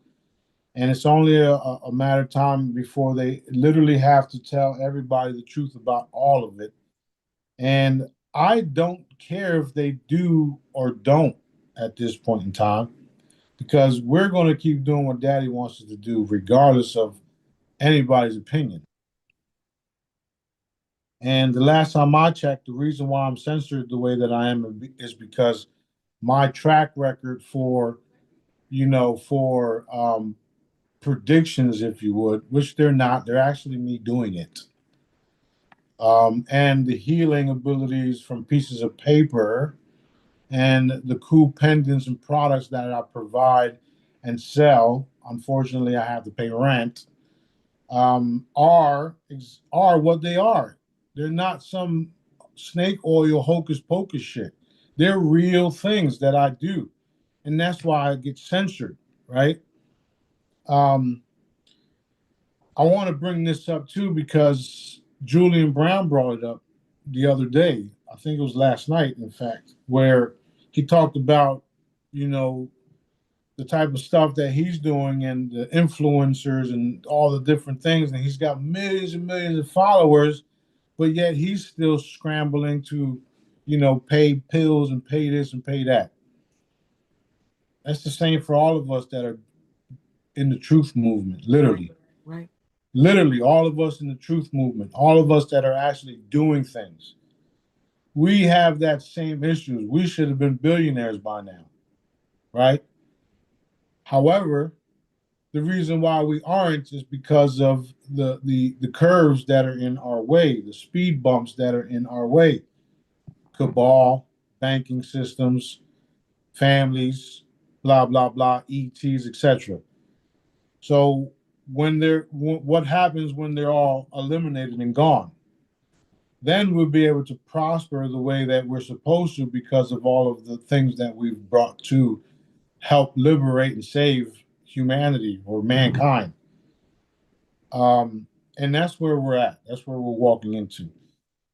And it's only a matter of time before they literally have to tell everybody the truth about all of it. And I don't care if they do or don't at this point in time, because we're going to keep doing what Daddy wants us to do, regardless of anybody's opinion. And the last time I checked, the reason why I'm censored the way that I am is because my track record for predictions, if you would, which they're not, they're actually me doing it. And the healing abilities from pieces of paper and the cool pendants and products that I provide and sell. Unfortunately, I have to pay rent. Are what they are. They're not some snake oil hocus pocus shit. They're real things that I do, and that's why I get censored, right? Um, I want to bring this up too because Julian Brown brought it up the other day. I think it was last night, in fact, where he talked about, you know, the type of stuff that he's doing and the influencers and all the different things, and he's got millions and millions of followers, but yet he's still scrambling to, pay pills and pay this and pay that. That's the same for all of us that are in the truth movement, literally. Right. Literally, all of us in the truth movement, all of us that are actually doing things. We have that same issues. We should have been billionaires by now, right? However, the reason why we aren't is because of the curves that are in our way, the speed bumps that are in our way. Cabal, banking systems, families, blah blah blah, ETs, etc. So what happens when they're all eliminated and gone? Then we'll be able to prosper the way that we're supposed to because of all of the things that we've brought to help liberate and save humanity or mankind. And that's where we're at. That's where we're walking into.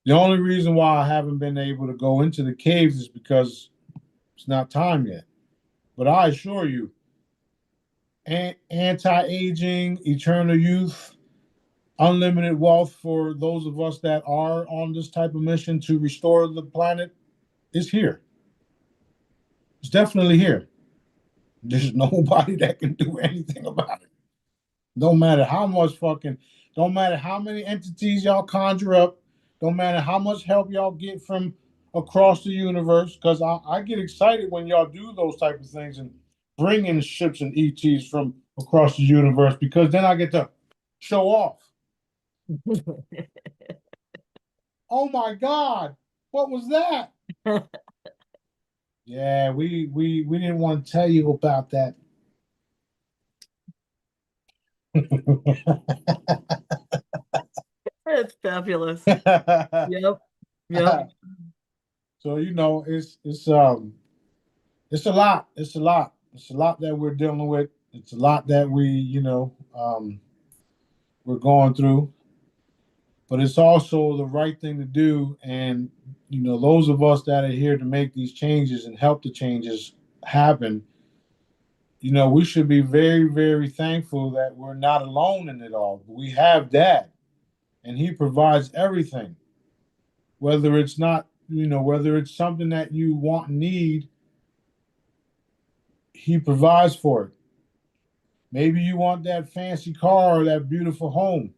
The only reason why I haven't been able to go into the caves is because it's not time yet. But I assure you, anti-aging, eternal youth, unlimited wealth for those of us that are on this type of mission to restore the planet is here. It's definitely here. There's nobody that can do anything about it. Don't matter how much don't matter how many entities y'all conjure up, don't matter how much help y'all get from across the universe, because I get excited when y'all do those type of things and bring in ships and ETs from across the universe, because then I get to show off. Oh my God, what was that? Yeah, we didn't want to tell you about that. It's fabulous. Yep. Yep. So it's a lot. It's a lot. It's a lot that we're dealing with. It's a lot that we're going through. But it's also the right thing to do. And those of us that are here to make these changes and help the changes happen, we should be very, very thankful that we're not alone in it all. We have Dad, and he provides everything. Whether it's not, whether it's something that you want and need, he provides for it. Maybe you want that fancy car or that beautiful home.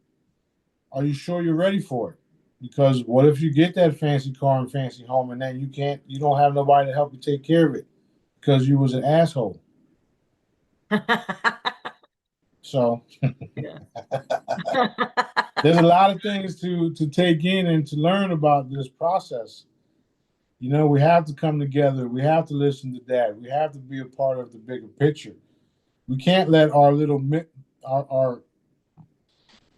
Are you sure you're ready for it? Because what if you get that fancy car and fancy home and then you don't have nobody to help you take care of it because you was an asshole. So Yeah. there's a lot of things to take in and to learn about this process. We have to come together. We have to listen to Dad. We have to be a part of the bigger picture. We can't let our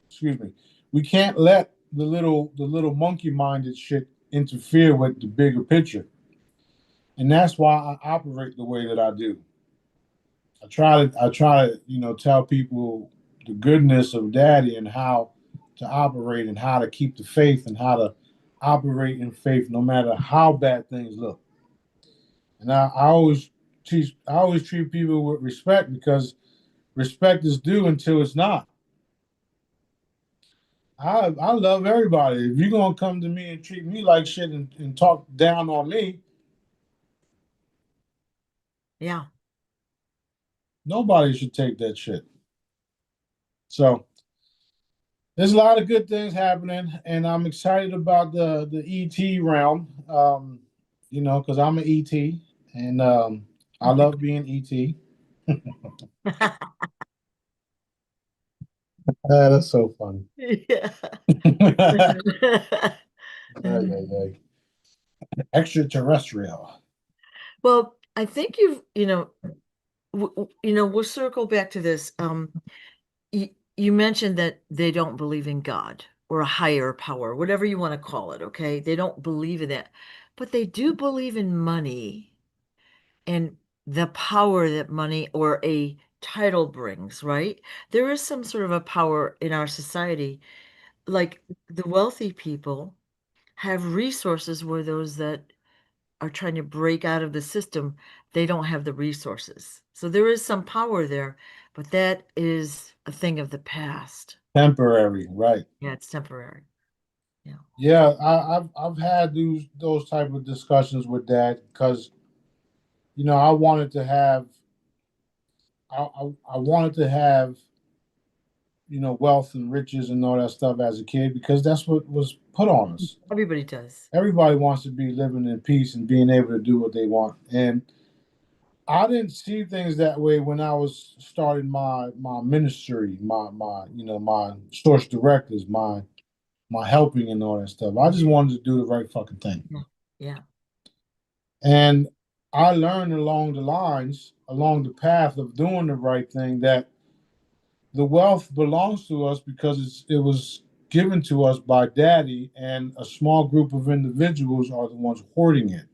excuse me. We can't let the little monkey minded shit interfere with the bigger picture. And that's why I operate the way that I do. I try to tell people the goodness of Daddy and how to operate and how to keep the faith and how to operate in faith no matter how bad things look. And I always treat people with respect because respect is due until it's not. I love everybody. If you're gonna come to me and treat me like shit and talk down on me, Yeah. nobody should take that shit. So there's a lot of good things happening, and I'm excited about the ET realm. Because I'm an ET, and I love being ET. That's so funny. Yeah. Ay, ay, ay. Extraterrestrial. Well, I think we'll circle back to this. You mentioned that they don't believe in God or a higher power, whatever you want to call it, okay? They don't believe in that. But they do believe in money and the power that money or a title brings, right? There is some sort of a power in our society. Like the wealthy people have resources where those that are trying to break out of the system, they don't have the resources. So there is some power there, but that is a thing of the past. Temporary, right? Yeah, it's temporary. Yeah. Yeah, I've had those type of discussions with Dad because I wanted to have I wanted to have wealth and riches and all that stuff as a kid because that's what was put on us. Everybody does. Everybody wants to be living in peace and being able to do what they want. And I didn't see things that way when I was starting my ministry, my source directors, my helping and all that stuff. I just wanted to do the right fucking thing. Yeah. Yeah. And I learned along the path of doing the right thing, that the wealth belongs to us because it was given to us by Daddy, and a small group of individuals are the ones hoarding it.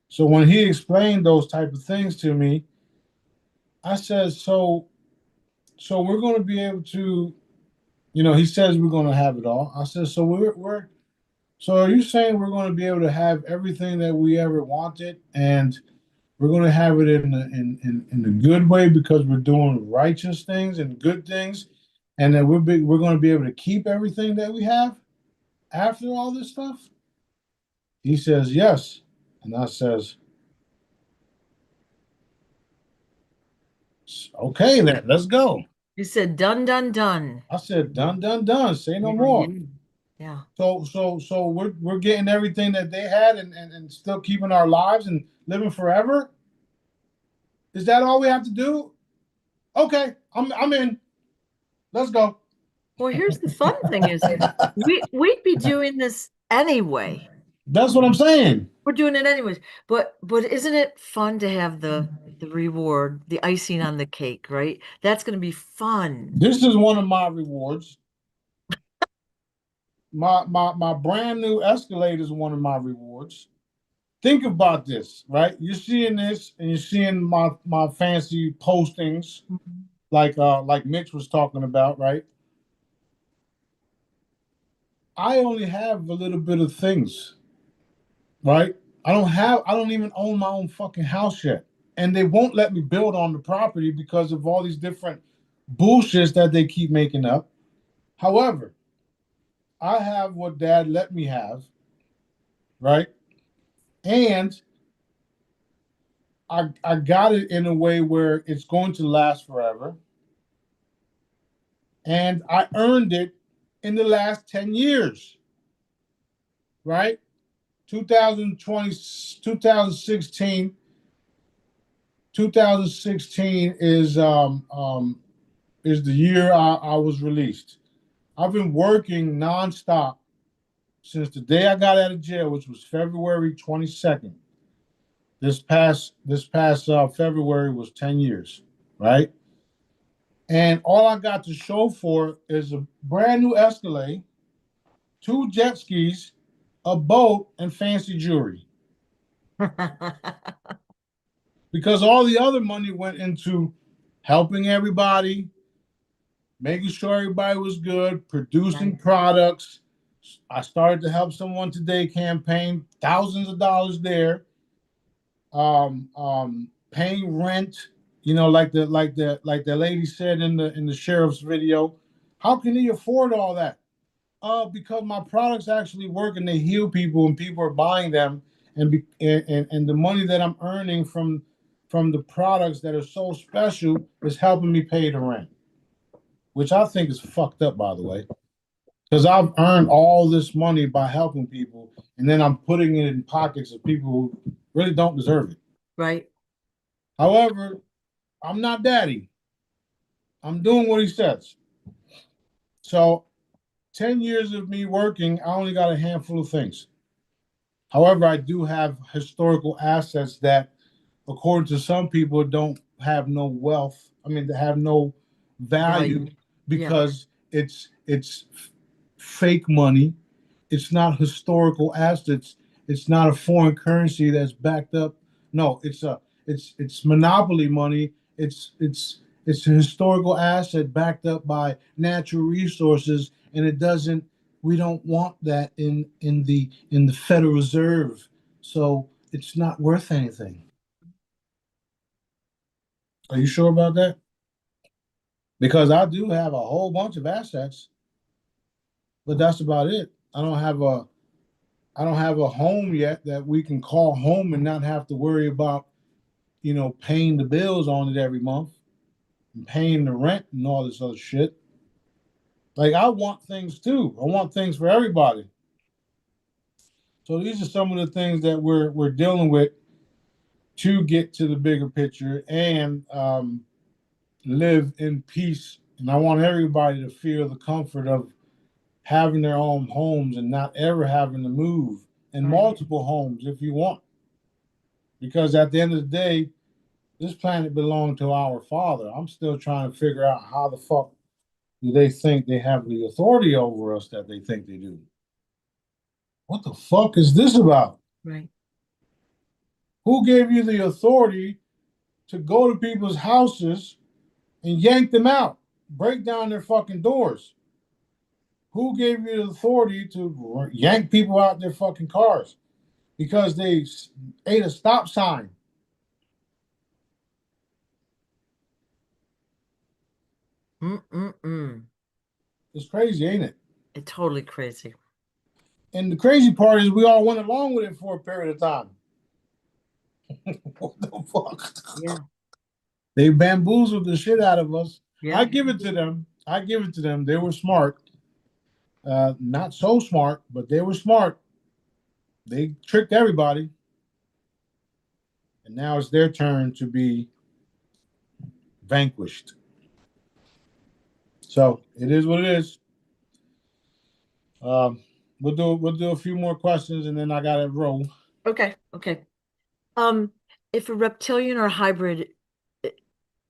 So when he explained those type of things to me, I said, so we're going to be able to, he says we're going to have it all. I said, so are you saying we're going to be able to have everything that we ever wanted, and we're going to have it in a good way because we're doing righteous things and good things, and that we're going to be able to keep everything that we have after all this stuff? He says yes, and I says, okay then, let's go. You said done, done, done. I said done, done, done. Say no Yeah, more. yeah. So we're getting everything that they had and still keeping our lives and living forever. Is that all we have to do? Okay, I'm in. Let's go. Well, here's the fun thing is we'd be doing this anyway. That's what I'm saying. We're doing it anyways. But isn't it fun to have the reward, the icing on the cake, right? That's going to be fun. This is one of my rewards. My brand new Escalade is one of my rewards. Think about this, right? You're seeing this and you're seeing my fancy postings, like Mitch was talking about, right? I only have a little bit of things, right? I don't even own my own fucking house yet. And they won't let me build on the property because of all these different bullshits that they keep making up. However, I have what Dad let me have, right? And I got it in a way where it's going to last forever. And I earned it in the last 10 years, right? 2020, 2016 is the year I was released. I've been working nonstop since the day I got out of jail, which was February 22nd. This past February was 10 years, right? And all I got to show for is a brand new Escalade, 2 jet skis, a boat, and fancy jewelry. Because all the other money went into helping everybody, making sure everybody was good, producing products. I started to help someone today campaign, thousands of dollars there. Paying rent, like the lady said in the sheriff's video. How can he afford all that? Because my products actually work and they heal people and people are buying them, and the money that I'm earning from the products that are so special is helping me pay the rent, which I think is fucked up, by the way, because I've earned all this money by helping people, and then I'm putting it in pockets of people who really don't deserve it. Right. However, I'm not Daddy. I'm doing what he says. So 10 years of me working, I only got a handful of things. However, I do have historical assets that, according to some people, don't have no wealth. I mean, they have no value because it's fake money. It's not historical assets. It's not a foreign currency that's backed up. No, it's monopoly money. It's a historical asset backed up by natural resources, and it doesn't. We don't want that in the Federal Reserve. So it's not worth anything. Are you sure about that? Because I do have a whole bunch of assets, but that's about it. I don't have a home yet that we can call home and not have to worry about, paying the bills on it every month and paying the rent and all this other shit. Like I want things too. I want things for everybody. So these are some of the things that we're dealing with to get to the bigger picture and live in peace. And I want everybody to feel the comfort of having their own homes and not ever having to move, and Right. multiple homes if you want. Because at the end of the day, this planet belonged to our father. I'm still trying to figure out how the fuck do they think they have the authority over us that they think they do. What the fuck is this about? Right. Who gave you the authority to go to people's houses and yank them out, break down their fucking doors? Who gave you the authority to yank people out their fucking cars because they ate a stop sign? Mm-mm-mm. It's crazy, ain't it? It's totally crazy. And the crazy part is we all went along with it for a period of time. What the fuck? Yeah. They bamboozled the shit out of us. Yeah. I give it to them. I give it to them. They were smart. Not so smart, but they were smart. They tricked everybody. And now it's their turn to be vanquished. So it is what it is. Um, we'll do a few more questions and then I gotta roll. Okay. Okay. If a reptilian or hybrid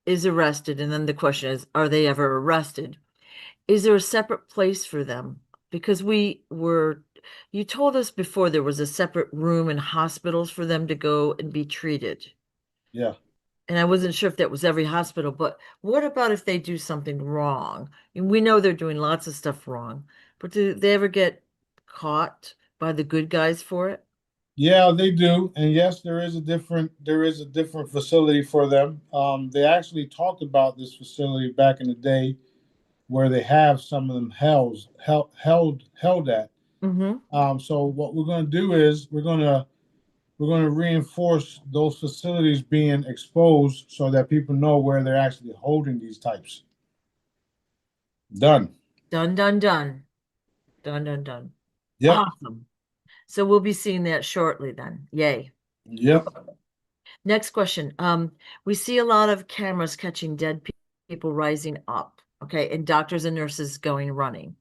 is arrested, and then the question is, are they ever arrested? Is there a separate place for them? Because you told us before there was a separate room in hospitals for them to go and be treated. Yeah. And I wasn't sure if that was every hospital, but what about if they do something wrong? And we know they're doing lots of stuff wrong, but do they ever get caught by the good guys for it? Yeah, they do. And yes, there is a different facility for them. They actually talked about this facility back in the day where they have some of them held at. Mm-hmm. So what we're going to do is we're going to reinforce those facilities being exposed so that people know where they're actually holding these types. Done. Done, done, done. Done, done, done. Yep. Awesome. So we'll be seeing that shortly then. Yay. Yep. Next question. We see a lot of cameras catching dead people rising up, okay, and doctors and nurses going running.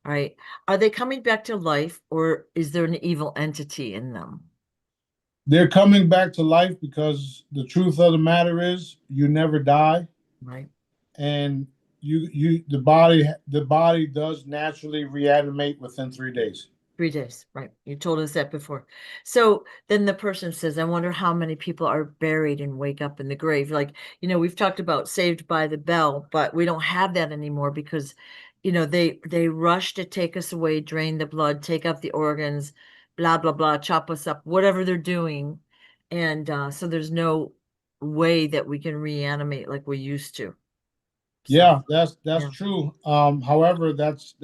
All right. Are they coming back to life or is there an evil entity in them? They're coming back to life because the truth of the matter is you never die, Right. and the body does naturally reanimate within 3 days. 3 days, right. You told us that before. So then the person says, I wonder how many people are buried and wake up in the grave. Like, we've talked about Saved by the Bell, but we don't have that anymore because, they rush to take us away, drain the blood, take out the organs, blah, blah, blah, chop us up, whatever they're doing. And so there's no way that we can reanimate like we used to. So, Yeah, that's yeah. true. However, that's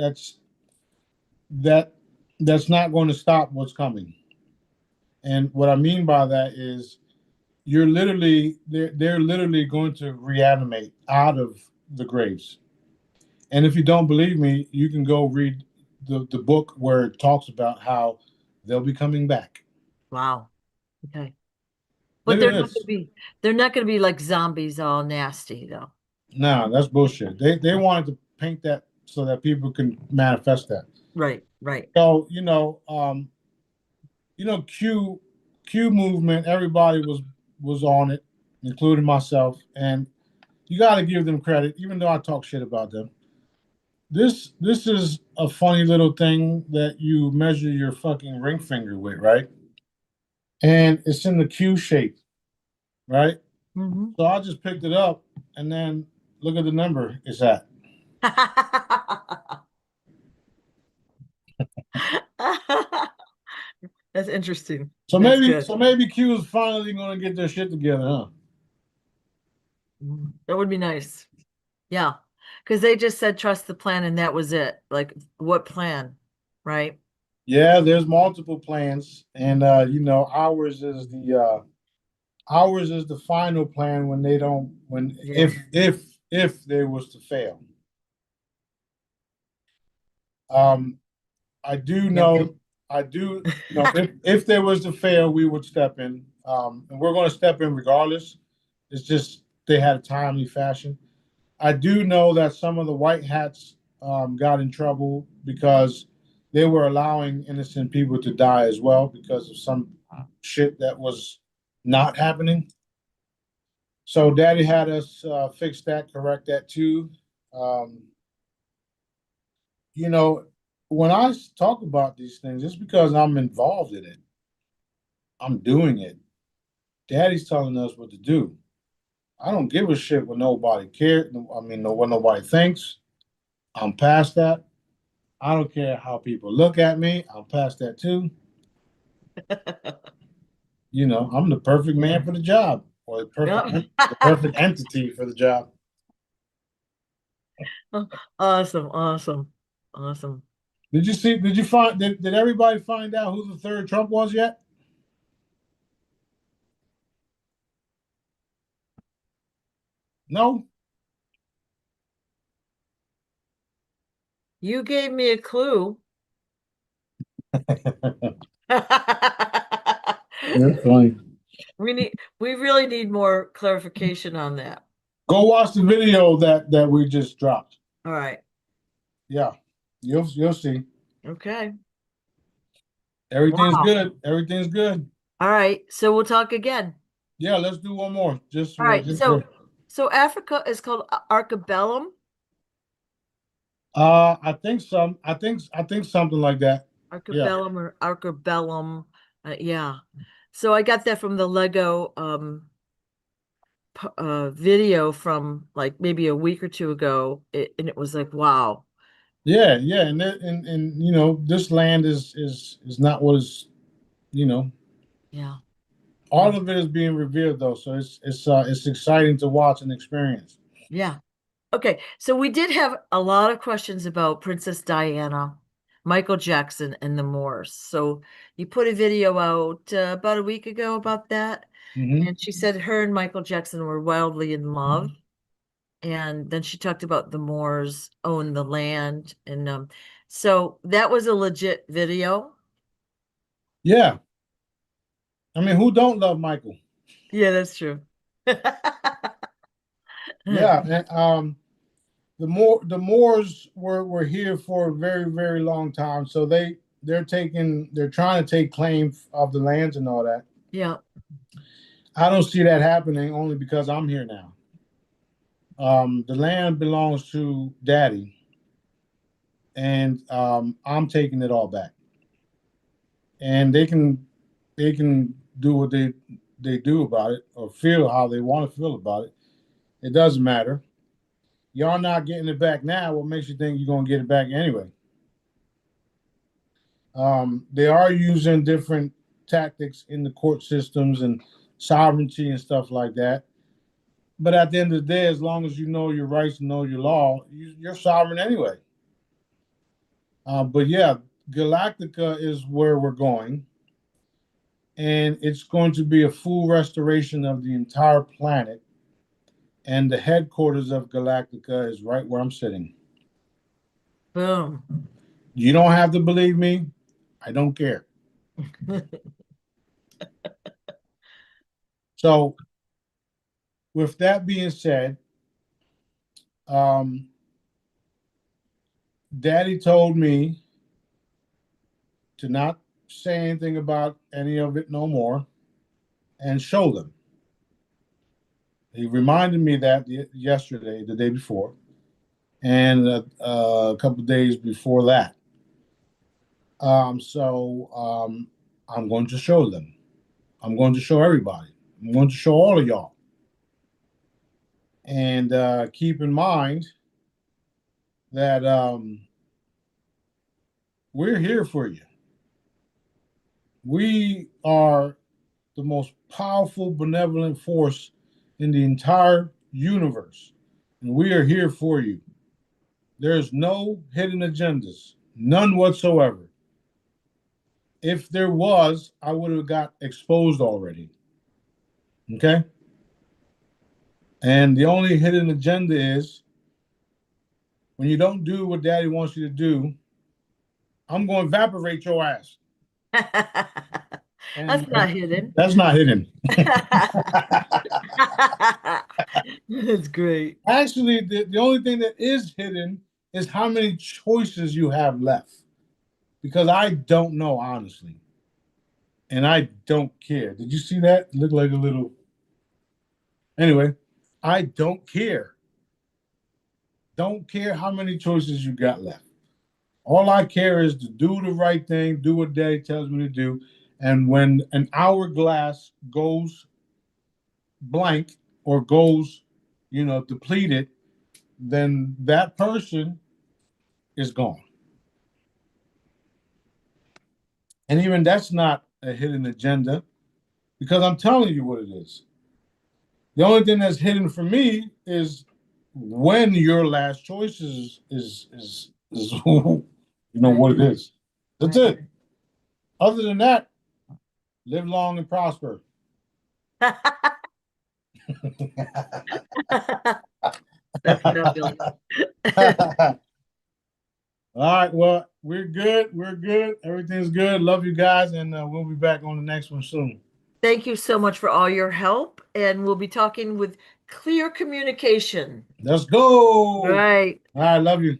not going to stop what's coming. And what I mean by that is they're literally going to reanimate out of the graves. And if you don't believe me, you can go read the book where it talks about how they'll be coming back. Wow. Okay. But It is. they're not gonna be like zombies all nasty though. No, that's bullshit. They wanted to paint that so that people can manifest that. Right, right. So, Q movement, everybody was on it, including myself, and you got to give them credit, even though I talk shit about them. This is a funny little thing that you measure your fucking ring finger with, right? And it's in the Q shape, right? Mhm. So I just picked it up and then look at the number it's at. That's interesting. So That's maybe, good. so maybe Q is finally going to get their shit together, huh? That would be nice. Yeah. Because they just said trust the plan and that was it. Like, what plan? Right? Yeah, there's multiple plans, and you know, ours is the final plan when they don't when Yeah. if they was to fail. Um, I do Yeah. know, I do know if there was to fail, we would step in. And we're going to step in regardless. It's just they had a timely fashion. I do know that some of the white hats got in trouble because they were allowing innocent people to die as well because of some shit that was not happening. So Daddy had us fix that, correct that too. Um, you know, when I talk about these things, it's because I'm involved in it. I'm doing it. Daddy's telling us what to do. I don't give a shit what nobody cares. I mean, what nobody thinks. I'm past that. I don't care how people look at me. I'm past that too. You know, I'm the perfect man for the job, or Yep. the perfect entity for the job. Awesome. Awesome. Awesome. Did you see? Did you find? Did everybody find out who the third Trump was yet? No. You gave me a clue. That's funny. We really need more clarification on that. Go watch the video that we just dropped. All right. Yeah, you'll see. Okay. Everything's Wow. good. Everything's good. All right. So we'll talk again. Yeah, let's do one more. Just All right. just for So Africa is called Archipelago. I think something like that. Yeah. Archipelago or Archipelago. Yeah. So I got that from the Lego video from like maybe a week or two ago. And it was like, wow. Yeah, yeah, and you know, this land is not what is, you know, Yeah. Yeah. all of it is being revealed though, so it's exciting to watch and experience. Yeah. Okay, so we did have a lot of questions about Princess Diana, Michael Jackson, and the Moors. So you put a video out about a week ago about that, Hmm. and she said her and Michael Jackson were wildly in love. And then she talked about the Moors own the land, and so that was a legit video. Yeah, I mean, who don't love Michael? Yeah, that's true. Yeah, and the Moors were here for a very long time, so they're trying to take claim of the lands and all that. Yeah. I don't see that happening only because I'm here now. The land belongs to Daddy, and I'm taking it all back. And they can do what they do about it or feel how they want to feel about it. It doesn't matter. Y'all not getting it back now. What makes you think you're gonna get it back anyway? They are using different tactics in the court systems and sovereignty and stuff like that. But at the end of the day, as long as you know your rights and know your law, you're sovereign anyway. But yeah, Galactica is where we're going, and it's going to be a full restoration of the entire planet. And the headquarters of Galactica is right where I'm sitting. Boom. You don't have to believe me. I don't care. So, with that being said, um, Daddy told me to not say anything about any of it no more and show them. He reminded me that yesterday, the day before, and a couple of days before that. So I'm going to show them. I'm going to show everybody. I'm going to show all of y'all. And keep in mind that we're here for you. We are the most powerful, benevolent force in the entire universe, and we are here for you. There's no hidden agendas, none whatsoever. If there was, I would have got exposed already. Okay? And the only hidden agenda is when you don't do what daddy wants you to do, I'm going to evaporate your ass. And That's not hidden. that's not hidden. That's great. Actually, the only thing that is hidden is how many choices you have left. Because I don't know, honestly. And I don't care. Did you see that? It looked like a little. Anyway, I don't care. Don't care how many choices you got left. All I care is to do the right thing, do what daddy tells me to do. And when an hourglass goes blank or goes, depleted, then that person is gone. And even that's not a hidden agenda because I'm telling you what it is. The only thing that's hidden for me is when your last choice is what it is. That's it. Other than that, live long and prosper. That's what I'm feeling. All right. Well, we're good. We're good. Everything's good. Love you guys. And we'll be back on the next one soon. Thank you so much for all your help. And we'll be talking with clear communication. Let's go. Right. All right. Love you.